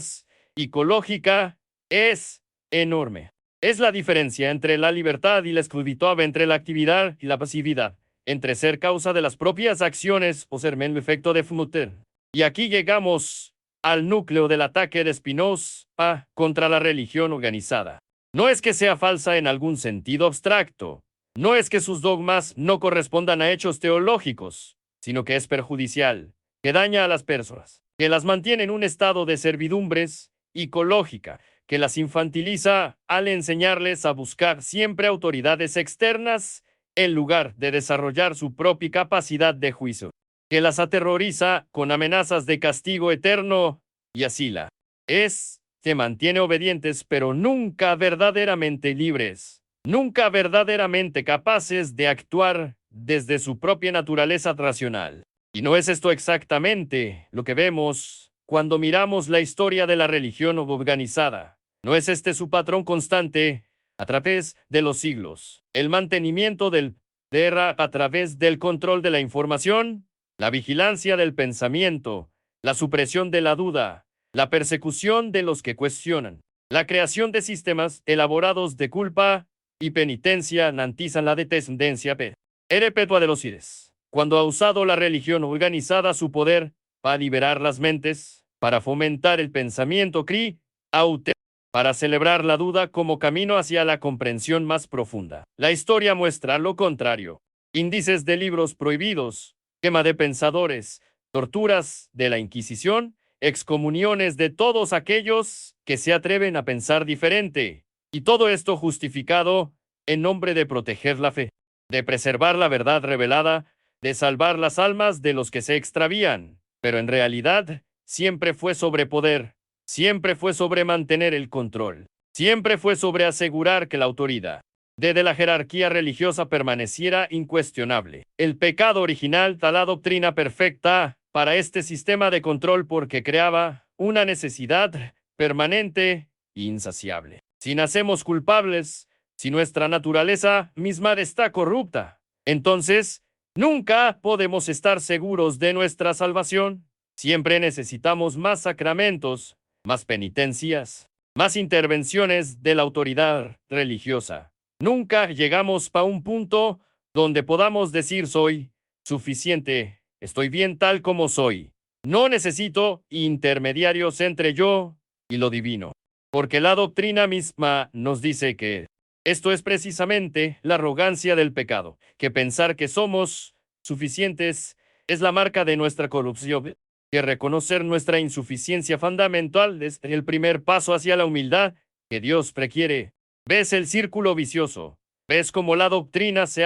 psicológica es enorme. Es la diferencia entre la libertad y la esclavitud, entre la actividad y la pasividad, entre ser causa de las propias acciones o ser mero efecto de Fumuter. Y aquí llegamos al núcleo del ataque de Spinoza contra la religión organizada. No es que sea falsa en algún sentido abstracto, no es que sus dogmas no correspondan a hechos teológicos, sino que es perjudicial, que daña a las personas, que las mantiene en un estado de servidumbres psicológica, que las infantiliza al enseñarles a buscar siempre autoridades externas en lugar de desarrollar su propia capacidad de juicio, que las aterroriza con amenazas de castigo eterno y así se mantiene obedientes pero nunca verdaderamente libres, nunca verdaderamente capaces de actuar desde su propia naturaleza racional. ¿Y no es esto exactamente lo que vemos cuando miramos la historia de la religión organizada? ¿No es este su patrón constante a través de los siglos? El mantenimiento del guerra a través del control de la información, la vigilancia del pensamiento, la supresión de la duda, la persecución de los que cuestionan, la creación de sistemas elaborados de culpa y penitencia garantizan la descendencia perpetua de los seres. Cuando ha usado la religión organizada su poder para liberar las mentes, para fomentar el pensamiento para celebrar la duda como camino hacia la comprensión más profunda. La historia muestra lo contrario. Índices de libros prohibidos, quema de pensadores, torturas de la Inquisición, excomuniones de todos aquellos que se atreven a pensar diferente. Y todo esto justificado en nombre de proteger la fe, de preservar la verdad revelada, de salvar las almas de los que se extravían. Pero en realidad, siempre fue sobre poder. Siempre fue sobre mantener el control. Siempre fue sobre asegurar que la autoridad de la jerarquía religiosa permaneciera incuestionable. El pecado original da la doctrina perfecta para este sistema de control porque creaba una necesidad permanente e insaciable. Si nacemos culpables, si nuestra naturaleza misma está corrupta, entonces nunca podemos estar seguros de nuestra salvación. Siempre necesitamos más sacramentos, más penitencias, más intervenciones de la autoridad religiosa. Nunca llegamos a un punto donde podamos decir soy suficiente, estoy bien tal como soy. No necesito intermediarios entre yo y lo divino, porque la doctrina misma nos dice que esto es precisamente la arrogancia del pecado, que pensar que somos suficientes es la marca de nuestra corrupción, que reconocer nuestra insuficiencia fundamental es el primer paso hacia la humildad que Dios requiere. ¿Ves el círculo vicioso? ¿Ves cómo la doctrina se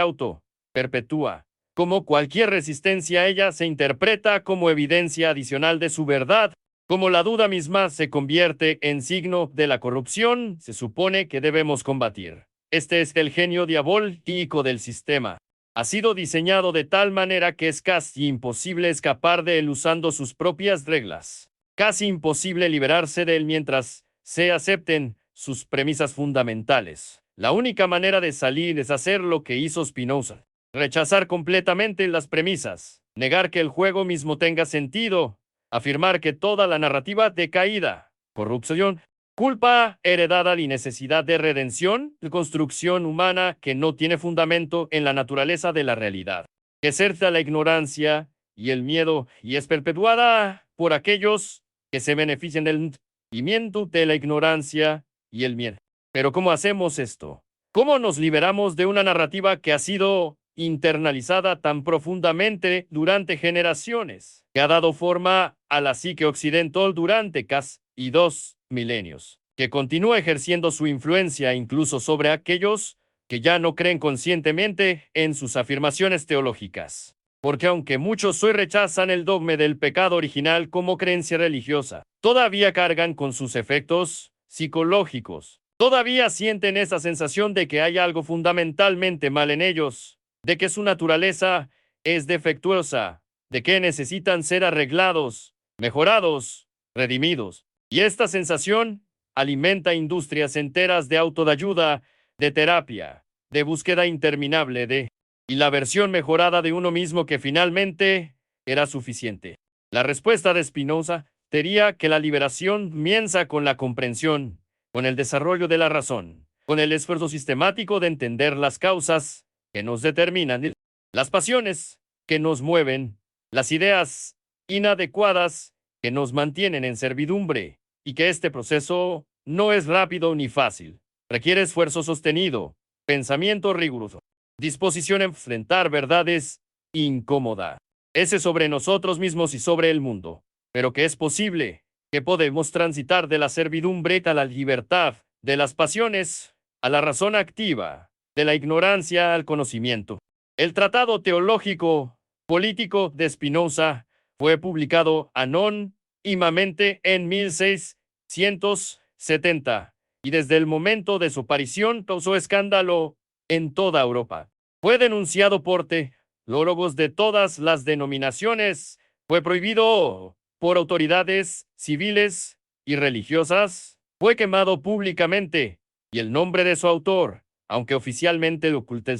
perpetúa? Cómo cualquier resistencia a ella se interpreta como evidencia adicional de su verdad. Como la duda misma se convierte en signo de la corrupción, se supone que debemos combatir. Este es el genio diabólico del sistema. Ha sido diseñado de tal manera que es casi imposible escapar de él usando sus propias reglas. Casi imposible liberarse de él mientras se acepten sus premisas fundamentales. La única manera de salir es hacer lo que hizo Spinoza. Rechazar completamente las premisas. Negar que el juego mismo tenga sentido. Afirmar que toda la narrativa de caída, corrupción, culpa heredada y necesidad de redención, de construcción humana que no tiene fundamento en la naturaleza de la realidad, que ejerce la ignorancia y el miedo y es perpetuada por aquellos que se benefician del entendimiento de la ignorancia y el miedo. Pero ¿cómo hacemos esto? ¿Cómo nos liberamos de una narrativa que ha sido internalizada tan profundamente durante generaciones, que ha dado forma a la psique occidental durante casi 2 milenios, que continúa ejerciendo su influencia incluso sobre aquellos que ya no creen conscientemente en sus afirmaciones teológicas? Porque aunque muchos hoy rechazan el dogma del pecado original como creencia religiosa, todavía cargan con sus efectos psicológicos. Todavía sienten esa sensación de que hay algo fundamentalmente mal en ellos, de que su naturaleza es defectuosa, de que necesitan ser arreglados, mejorados, redimidos. Y esta sensación alimenta industrias enteras de autoayuda, de terapia, de búsqueda interminable y la versión mejorada de uno mismo que finalmente era suficiente. La respuesta de Spinoza sería que la liberación comienza con la comprensión, con el desarrollo de la razón, con el esfuerzo sistemático de entender las causas que nos determinan, las pasiones que nos mueven, las ideas inadecuadas que nos mantienen en servidumbre, y que este proceso no es rápido ni fácil. Requiere esfuerzo sostenido, pensamiento riguroso, disposición a enfrentar verdades incómodas. Ese sobre nosotros mismos y sobre el mundo, pero que es posible, que podemos transitar de la servidumbre a la libertad, de las pasiones a la razón activa, de la ignorancia al conocimiento. El Tratado Teológico Político de Spinoza fue publicado anónimamente en 1670 y desde el momento de su aparición causó escándalo en toda Europa. Fue denunciado por teólogos de todas las denominaciones, fue prohibido por autoridades civiles y religiosas, Fue quemado públicamente, y el nombre de su autor, aunque oficialmente lo ocultó,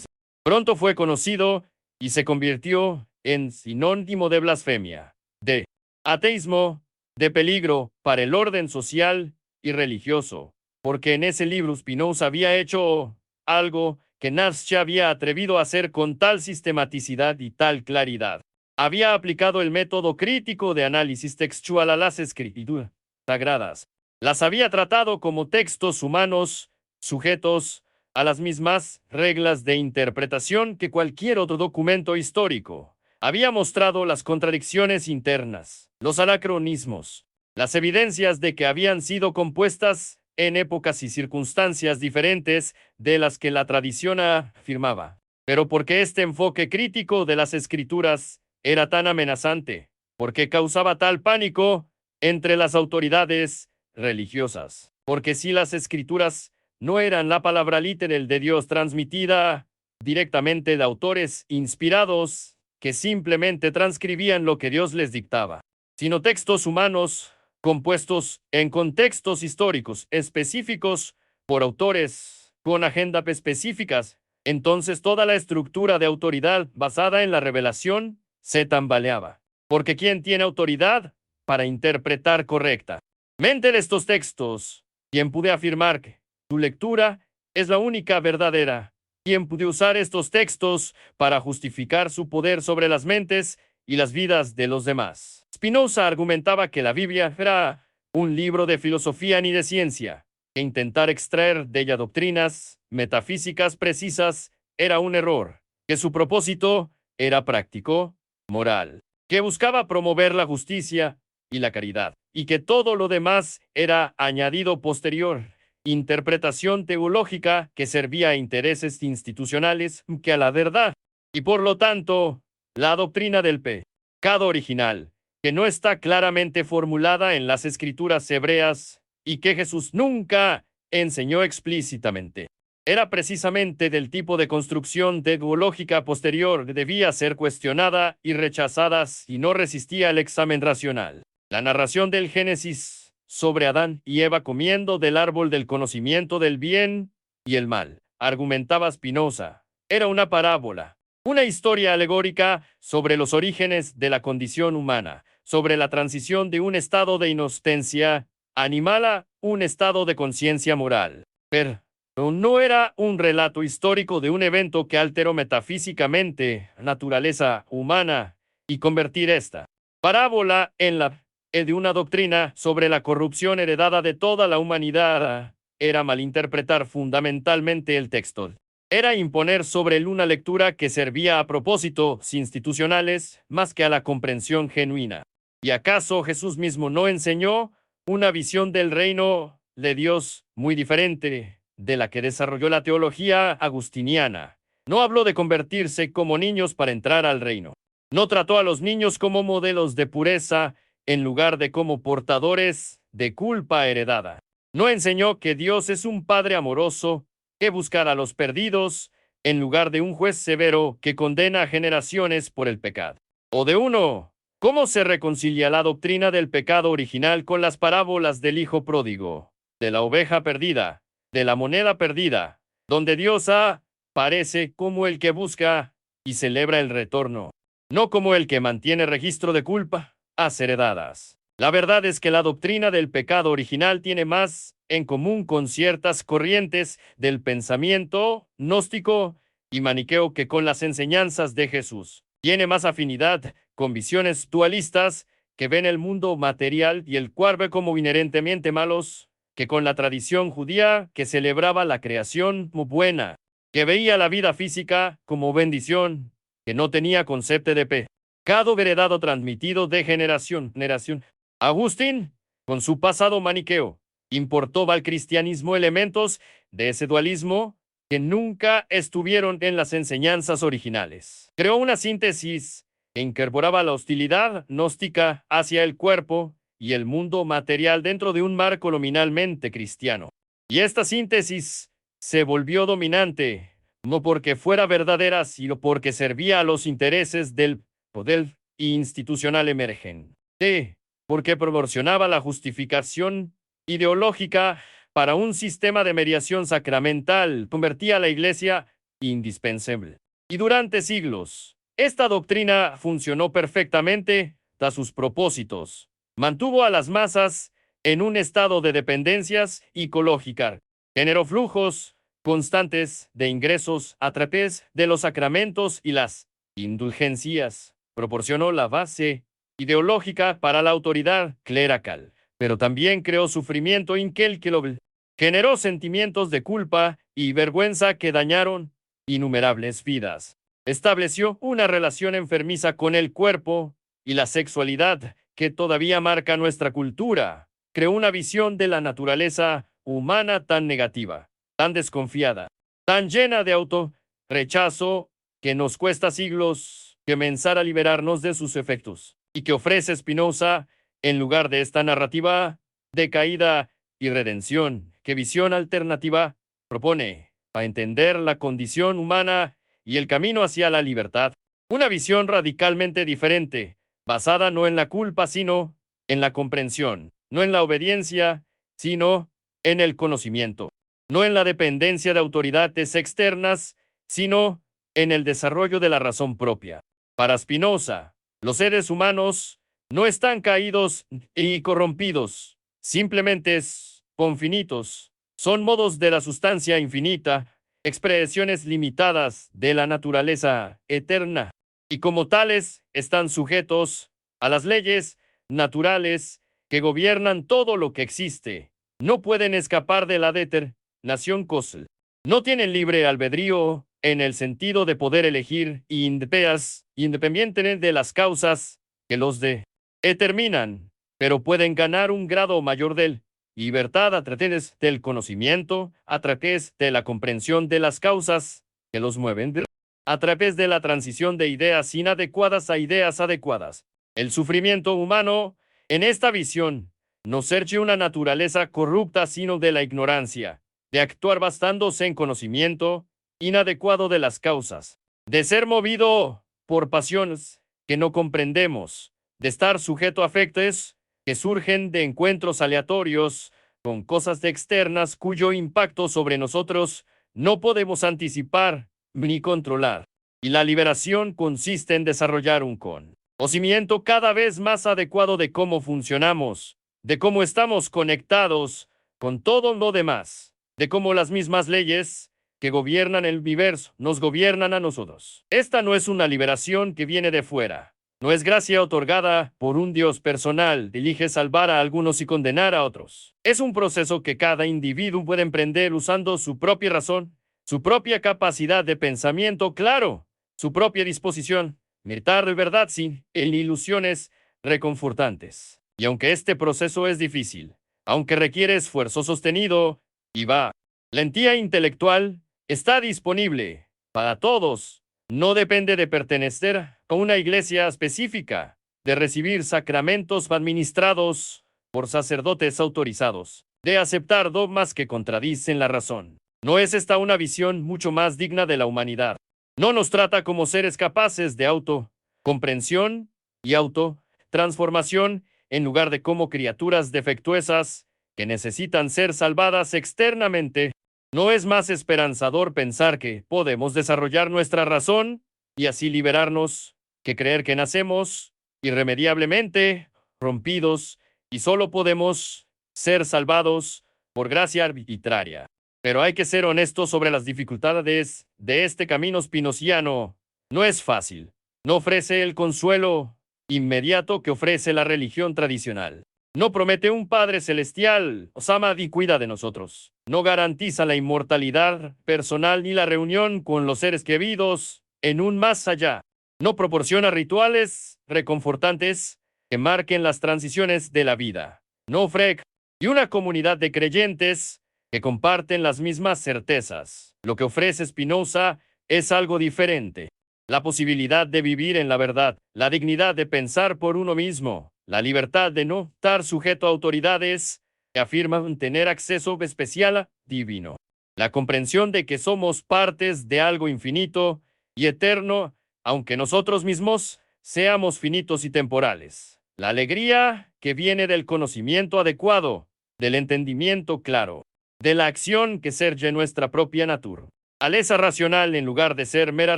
pronto fue conocido y se convirtió en sinónimo de blasfemia, de ateísmo, de peligro para el orden social y religioso, porque en ese libro Spinoza había hecho algo que Nietzsche había atrevido a hacer con tal sistematicidad y tal claridad. Había aplicado el método crítico de análisis textual a las escrituras sagradas. Las había tratado como textos humanos, sujetos a las mismas reglas de interpretación que cualquier otro documento histórico. Había mostrado las contradicciones internas, los anacronismos, las evidencias de que habían sido compuestas en épocas y circunstancias diferentes de las que la tradición afirmaba. Pero ¿por qué este enfoque crítico de las escrituras era tan amenazante? ¿Por qué causaba tal pánico entre las autoridades religiosas? Porque si las escrituras no eran la palabra literal de Dios transmitida directamente de autores inspirados que simplemente transcribían lo que Dios les dictaba, sino textos humanos compuestos en contextos históricos específicos por autores con agendas específicas, entonces toda la estructura de autoridad basada en la revelación se tambaleaba. Porque ¿quién tiene autoridad para interpretar correctamente estos textos? ¿Quién puede afirmar que su lectura es la única verdadera? ¿Quién puede usar estos textos para justificar su poder sobre las mentes y las vidas de los demás? Spinoza argumentaba que la Biblia era un libro de filosofía ni de ciencia, que intentar extraer de ella doctrinas metafísicas precisas era un error, que su propósito era práctico, moral, que buscaba promover la justicia y la caridad, y que todo lo demás era añadido posterior, interpretación teológica que servía a intereses institucionales que a la verdad, y por lo tanto, la doctrina del pecado original, que no está claramente formulada en las escrituras hebreas y que Jesús nunca enseñó explícitamente, era precisamente del tipo de construcción teológica posterior que debía ser cuestionada y rechazada si no resistía el examen racional. La narración del Génesis sobre Adán y Eva comiendo del árbol del conocimiento del bien y el mal, argumentaba Spinoza, era una parábola, una historia alegórica sobre los orígenes de la condición humana, sobre la transición de un estado de inocencia animal a un estado de conciencia moral. Pero no era un relato histórico de un evento que alteró metafísicamente la naturaleza humana y convertir esta parábola en la de una doctrina sobre la corrupción heredada de toda la humanidad. Era malinterpretar fundamentalmente el texto. Era imponer sobre él una lectura que servía a propósitos institucionales más que a la comprensión genuina. ¿Y acaso Jesús mismo no enseñó una visión del reino de Dios muy diferente de la que desarrolló la teología agustiniana? No habló de convertirse como niños para entrar al reino. No trató a los niños como modelos de pureza en lugar de como portadores de culpa heredada. No enseñó que Dios es un Padre amoroso que buscará a los perdidos en lugar de un juez severo que condena a generaciones por el pecado. O de uno, ¿cómo se reconcilia la doctrina del pecado original con las parábolas del hijo pródigo, de la oveja perdida, de la moneda perdida, donde Dios aparece como el que busca y celebra el retorno, no como el que mantiene registro de culpas heredadas? La verdad es que la doctrina del pecado original tiene más en común con ciertas corrientes del pensamiento gnóstico y maniqueo que con las enseñanzas de Jesús. Tiene más afinidad con visiones dualistas que ven el mundo material y el cuerpo como inherentemente malos, que con la tradición judía que celebraba la creación como buena, que veía la vida física como bendición, que no tenía concepto de pecado heredado transmitido de generación en generación. Agustín, con su pasado maniqueo, importó al cristianismo elementos de ese dualismo que nunca estuvieron en las enseñanzas originales. Creó una síntesis que incorporaba la hostilidad gnóstica hacia el cuerpo y el mundo material dentro de un marco nominalmente cristiano. Y esta síntesis se volvió dominante, no porque fuera verdadera, sino porque servía a los intereses del poder institucional emergente, porque proporcionaba la justificación ideológica para un sistema de mediación sacramental convertía a la Iglesia indispensable. Y durante siglos, esta doctrina funcionó perfectamente tras sus propósitos. Mantuvo a las masas en un estado de dependencias ecológica. Generó flujos constantes de ingresos a través de los sacramentos y las indulgencias. Proporcionó la base ideológica para la autoridad clerical, pero también creó sufrimiento incalculable. Generó sentimientos de culpa y vergüenza que dañaron innumerables vidas. Estableció una relación enfermiza con el cuerpo y la sexualidad que todavía marca nuestra cultura. Creó una visión de la naturaleza humana tan negativa, tan desconfiada, tan llena de auto-rechazo que nos cuesta siglos comenzar a liberarnos de sus efectos, y que ofrece Spinoza en lugar de esta narrativa de caída y redención. ¿Qué visión alternativa propone para entender la condición humana y el camino hacia la libertad? Una visión radicalmente diferente, basada no en la culpa, sino en la comprensión, no en la obediencia, sino en el conocimiento, no en la dependencia de autoridades externas, sino en el desarrollo de la razón propia. Para Spinoza, los seres humanos no están caídos y corrompidos, simplemente son finitos, son modos de la sustancia infinita, expresiones limitadas de la naturaleza eterna, y como tales están sujetos a las leyes naturales que gobiernan todo lo que existe. No pueden escapar de la determinación causal. No tienen libre albedrío en el sentido de poder elegir independientemente de las causas que los determinan, pero pueden ganar un grado mayor de libertad a través del conocimiento, a través de la comprensión de las causas que los mueven, a través de la transición de ideas inadecuadas a ideas adecuadas. El sufrimiento humano, en esta visión, no surge una naturaleza corrupta, sino de la ignorancia, de actuar bastándose en conocimiento inadecuado de las causas, de ser movido por pasiones que no comprendemos, de estar sujeto a afectos que surgen de encuentros aleatorios con cosas externas cuyo impacto sobre nosotros no podemos anticipar ni controlar. Y la liberación consiste en desarrollar un conocimiento cada vez más adecuado de cómo funcionamos, de cómo estamos conectados con todo lo demás, de cómo las mismas leyes que gobiernan el universo nos gobiernan a nosotros. Esta no es una liberación que viene de fuera. No es gracia otorgada por un Dios personal, elige salvar a algunos y condenar a otros. Es un proceso que cada individuo puede emprender usando su propia razón, su propia capacidad de pensamiento claro, su propia disposición, militar de verdad sin ilusiones reconfortantes. Y aunque este proceso es difícil, aunque requiere esfuerzo sostenido y valentía intelectual, está disponible para todos. No depende de pertenecer a una iglesia específica, de recibir sacramentos administrados por sacerdotes autorizados, de aceptar dogmas que contradicen la razón. ¿No es esta una visión mucho más digna de la humanidad? No nos trata como seres capaces de autocomprensión y autotransformación, en lugar de como criaturas defectuosas que necesitan ser salvadas externamente. ¿No es más esperanzador pensar que podemos desarrollar nuestra razón y así liberarnos que creer que nacemos irremediablemente rompidos y solo podemos ser salvados por gracia arbitraria? Pero hay que ser honestos sobre las dificultades de este camino spinoziano. No es fácil. No ofrece el consuelo inmediato que ofrece la religión tradicional. No promete un Padre Celestial, os ama y cuida de nosotros. No garantiza la inmortalidad personal ni la reunión con los seres queridos en un más allá. No proporciona rituales reconfortantes que marquen las transiciones de la vida. No ofrece y una comunidad de creyentes que comparten las mismas certezas. Lo que ofrece Spinoza es algo diferente. La posibilidad de vivir en la verdad, la dignidad de pensar por uno mismo, la libertad de no estar sujeto a autoridades que afirman tener acceso especial a divino, la comprensión de que somos partes de algo infinito y eterno, aunque nosotros mismos seamos finitos y temporales, la alegría que viene del conocimiento adecuado del entendimiento claro, de la acción que serge nuestra propia naturaleza racional en lugar de ser mera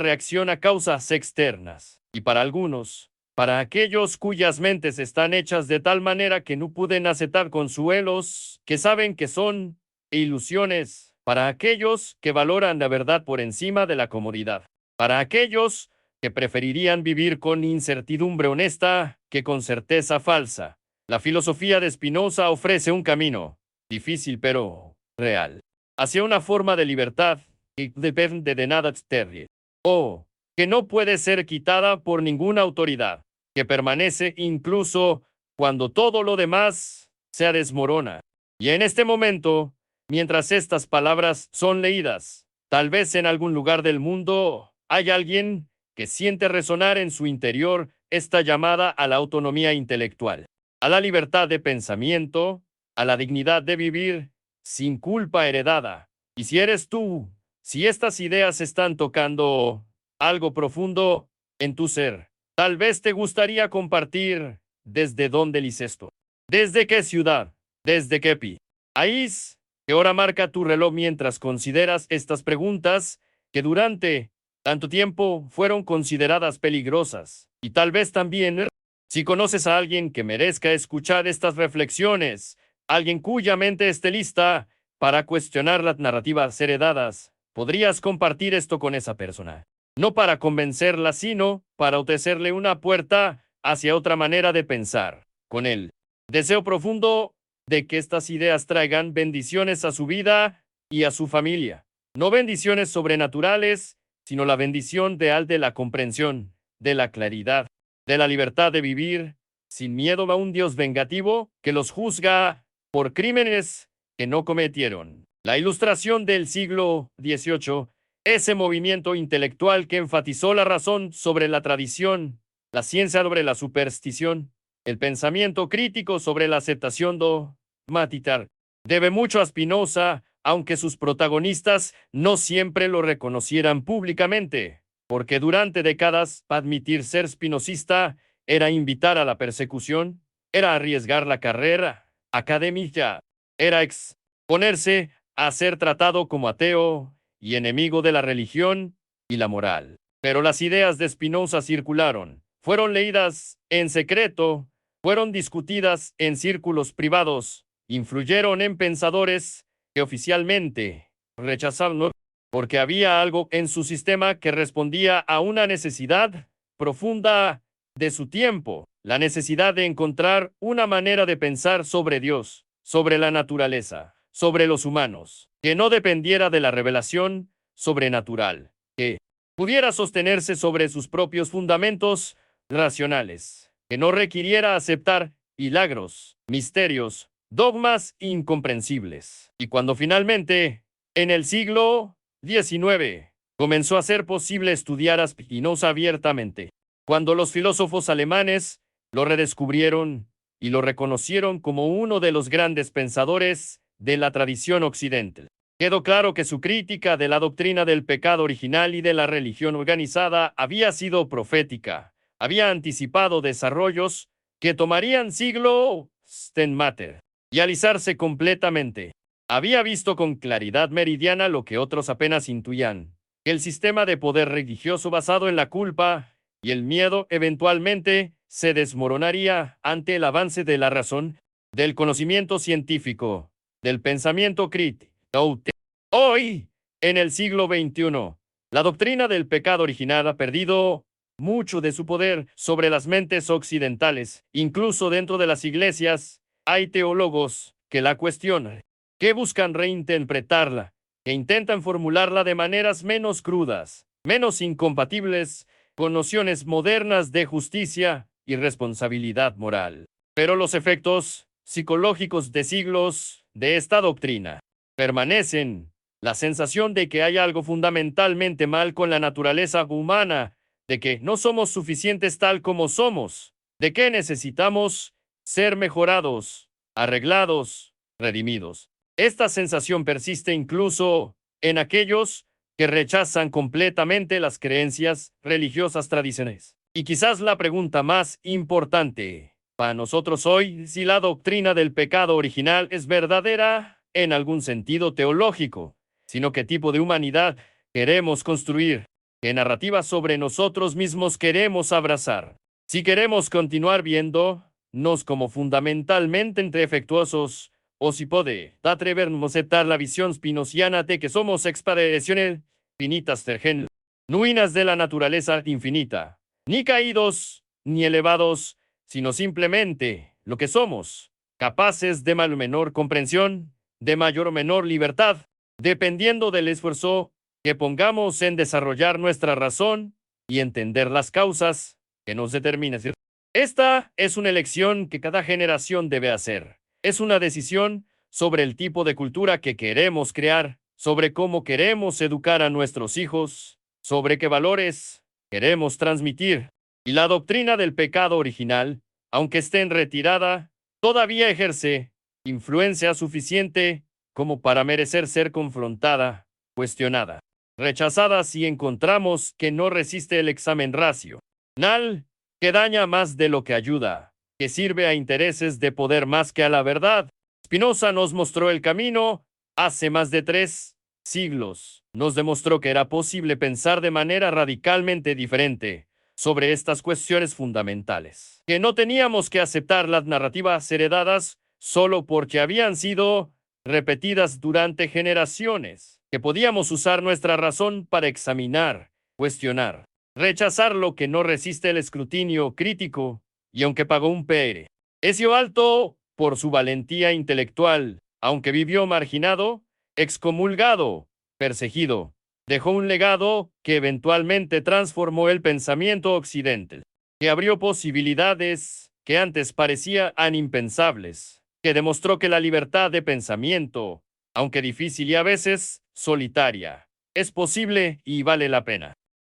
reacción a causas externas. Y para algunos, para aquellos cuyas mentes están hechas de tal manera que no pueden aceptar consuelos, que saben que son ilusiones, para aquellos que valoran la verdad por encima de la comodidad, para aquellos que preferirían vivir con incertidumbre honesta que con certeza falsa. La filosofía de Spinoza ofrece un camino, difícil pero real, hacia una forma de libertad que depende de nada externo, o que no puede ser quitada por ninguna autoridad, que permanece incluso cuando todo lo demás se desmorona. Y en este momento, mientras estas palabras son leídas, tal vez en algún lugar del mundo hay alguien que siente resonar en su interior esta llamada a la autonomía intelectual, a la libertad de pensamiento, a la dignidad de vivir sin culpa heredada. Y si eres tú, si estas ideas están tocando algo profundo en tu ser, tal vez te gustaría compartir desde dónde lices esto, desde qué ciudad, desde qué país, qué hora marca tu reloj mientras consideras estas preguntas que durante tanto tiempo fueron consideradas peligrosas. Y tal vez también, si conoces a alguien que merezca escuchar estas reflexiones, alguien cuya mente esté lista para cuestionar las narrativas heredadas, podrías compartir esto con esa persona. No para convencerla, sino para ofrecerle una puerta hacia otra manera de pensar. Con el deseo profundo de que estas ideas traigan bendiciones a su vida y a su familia. No bendiciones sobrenaturales, sino la bendición real de la comprensión, de la claridad, de la libertad de vivir, sin miedo a un Dios vengativo que los juzga por crímenes que no cometieron. La ilustración del siglo XVIII, ese movimiento intelectual que enfatizó la razón sobre la tradición, la ciencia sobre la superstición, el pensamiento crítico sobre la aceptación dogmática, debe mucho a Spinoza, aunque sus protagonistas no siempre lo reconocieran públicamente, porque durante décadas admitir ser spinozista era invitar a la persecución, era arriesgar la carrera académica, era exponerse a ser tratado como ateo y enemigo de la religión y la moral. Pero las ideas de Spinoza circularon, fueron leídas en secreto, fueron discutidas en círculos privados, influyeron en pensadores que oficialmente rechazaban porque había algo en su sistema que respondía a una necesidad profunda de su tiempo, la necesidad de encontrar una manera de pensar sobre Dios, sobre la naturaleza, sobre los humanos, que no dependiera de la revelación sobrenatural, que pudiera sostenerse sobre sus propios fundamentos racionales, que no requiriera aceptar milagros, misterios, dogmas incomprensibles. Y cuando finalmente, en el siglo XIX, comenzó a ser posible estudiar a Spinoza abiertamente, cuando los filósofos alemanes lo redescubrieron y lo reconocieron como uno de los grandes pensadores de la tradición occidental. Quedó claro que su crítica de la doctrina del pecado original y de la religión organizada había sido profética, había anticipado desarrollos que tomarían siglos en mater y alisarse completamente. Había visto con claridad meridiana lo que otros apenas intuían, que el sistema de poder religioso basado en la culpa y el miedo eventualmente se desmoronaría ante el avance de la razón, del conocimiento científico, del pensamiento crítico. Hoy, en el siglo XXI, la doctrina del pecado original ha perdido mucho de su poder sobre las mentes occidentales. Incluso dentro de las iglesias hay teólogos que la cuestionan, que buscan reinterpretarla, que intentan formularla de maneras menos crudas, menos incompatibles con nociones modernas de justicia y responsabilidad moral. Pero los efectos psicológicos de siglos de esta doctrina permanecen. La sensación de que hay algo fundamentalmente mal con la naturaleza humana, de que no somos suficientes tal como somos, de que necesitamos ser mejorados, arreglados, redimidos. Esta sensación persiste incluso en aquellos que rechazan completamente las creencias religiosas tradicionales. Y quizás la pregunta más importante Para nosotros hoy, si la doctrina del pecado original es verdadera en algún sentido teológico, sino qué tipo de humanidad queremos construir, qué narrativa sobre nosotros mismos queremos abrazar. Si queremos continuar viéndonos como fundamentalmente entre efectuosos, o si puede atrevernos a aceptar la visión spinociana de que somos expresiones finitas tergen, nuinas de la naturaleza infinita, ni caídos, ni elevados, sino simplemente lo que somos, capaces de mayor o menor comprensión, de mayor o menor libertad, dependiendo del esfuerzo que pongamos en desarrollar nuestra razón y entender las causas que nos determinan. Esta es una elección que cada generación debe hacer. Es una decisión sobre el tipo de cultura que queremos crear, sobre cómo queremos educar a nuestros hijos, sobre qué valores queremos transmitir. Y la doctrina del pecado original, aunque esté en retirada, todavía ejerce influencia suficiente como para merecer ser confrontada, cuestionada, rechazada si encontramos que no resiste el examen racional, que daña más de lo que ayuda, que sirve a intereses de poder más que a la verdad. Spinoza nos mostró el camino hace más de 3 siglos. Nos demostró que era posible pensar de manera radicalmente diferente sobre estas cuestiones fundamentales, que no teníamos que aceptar las narrativas heredadas solo porque habían sido repetidas durante generaciones, que podíamos usar nuestra razón para examinar, cuestionar, rechazar lo que no resiste el escrutinio crítico, y aunque pagó un precio alto por su valentía intelectual, aunque vivió marginado, excomulgado, perseguido, dejó un legado que eventualmente transformó el pensamiento occidental, que abrió posibilidades que antes parecían impensables, que demostró que la libertad de pensamiento, aunque difícil y a veces solitaria, es posible y vale la pena.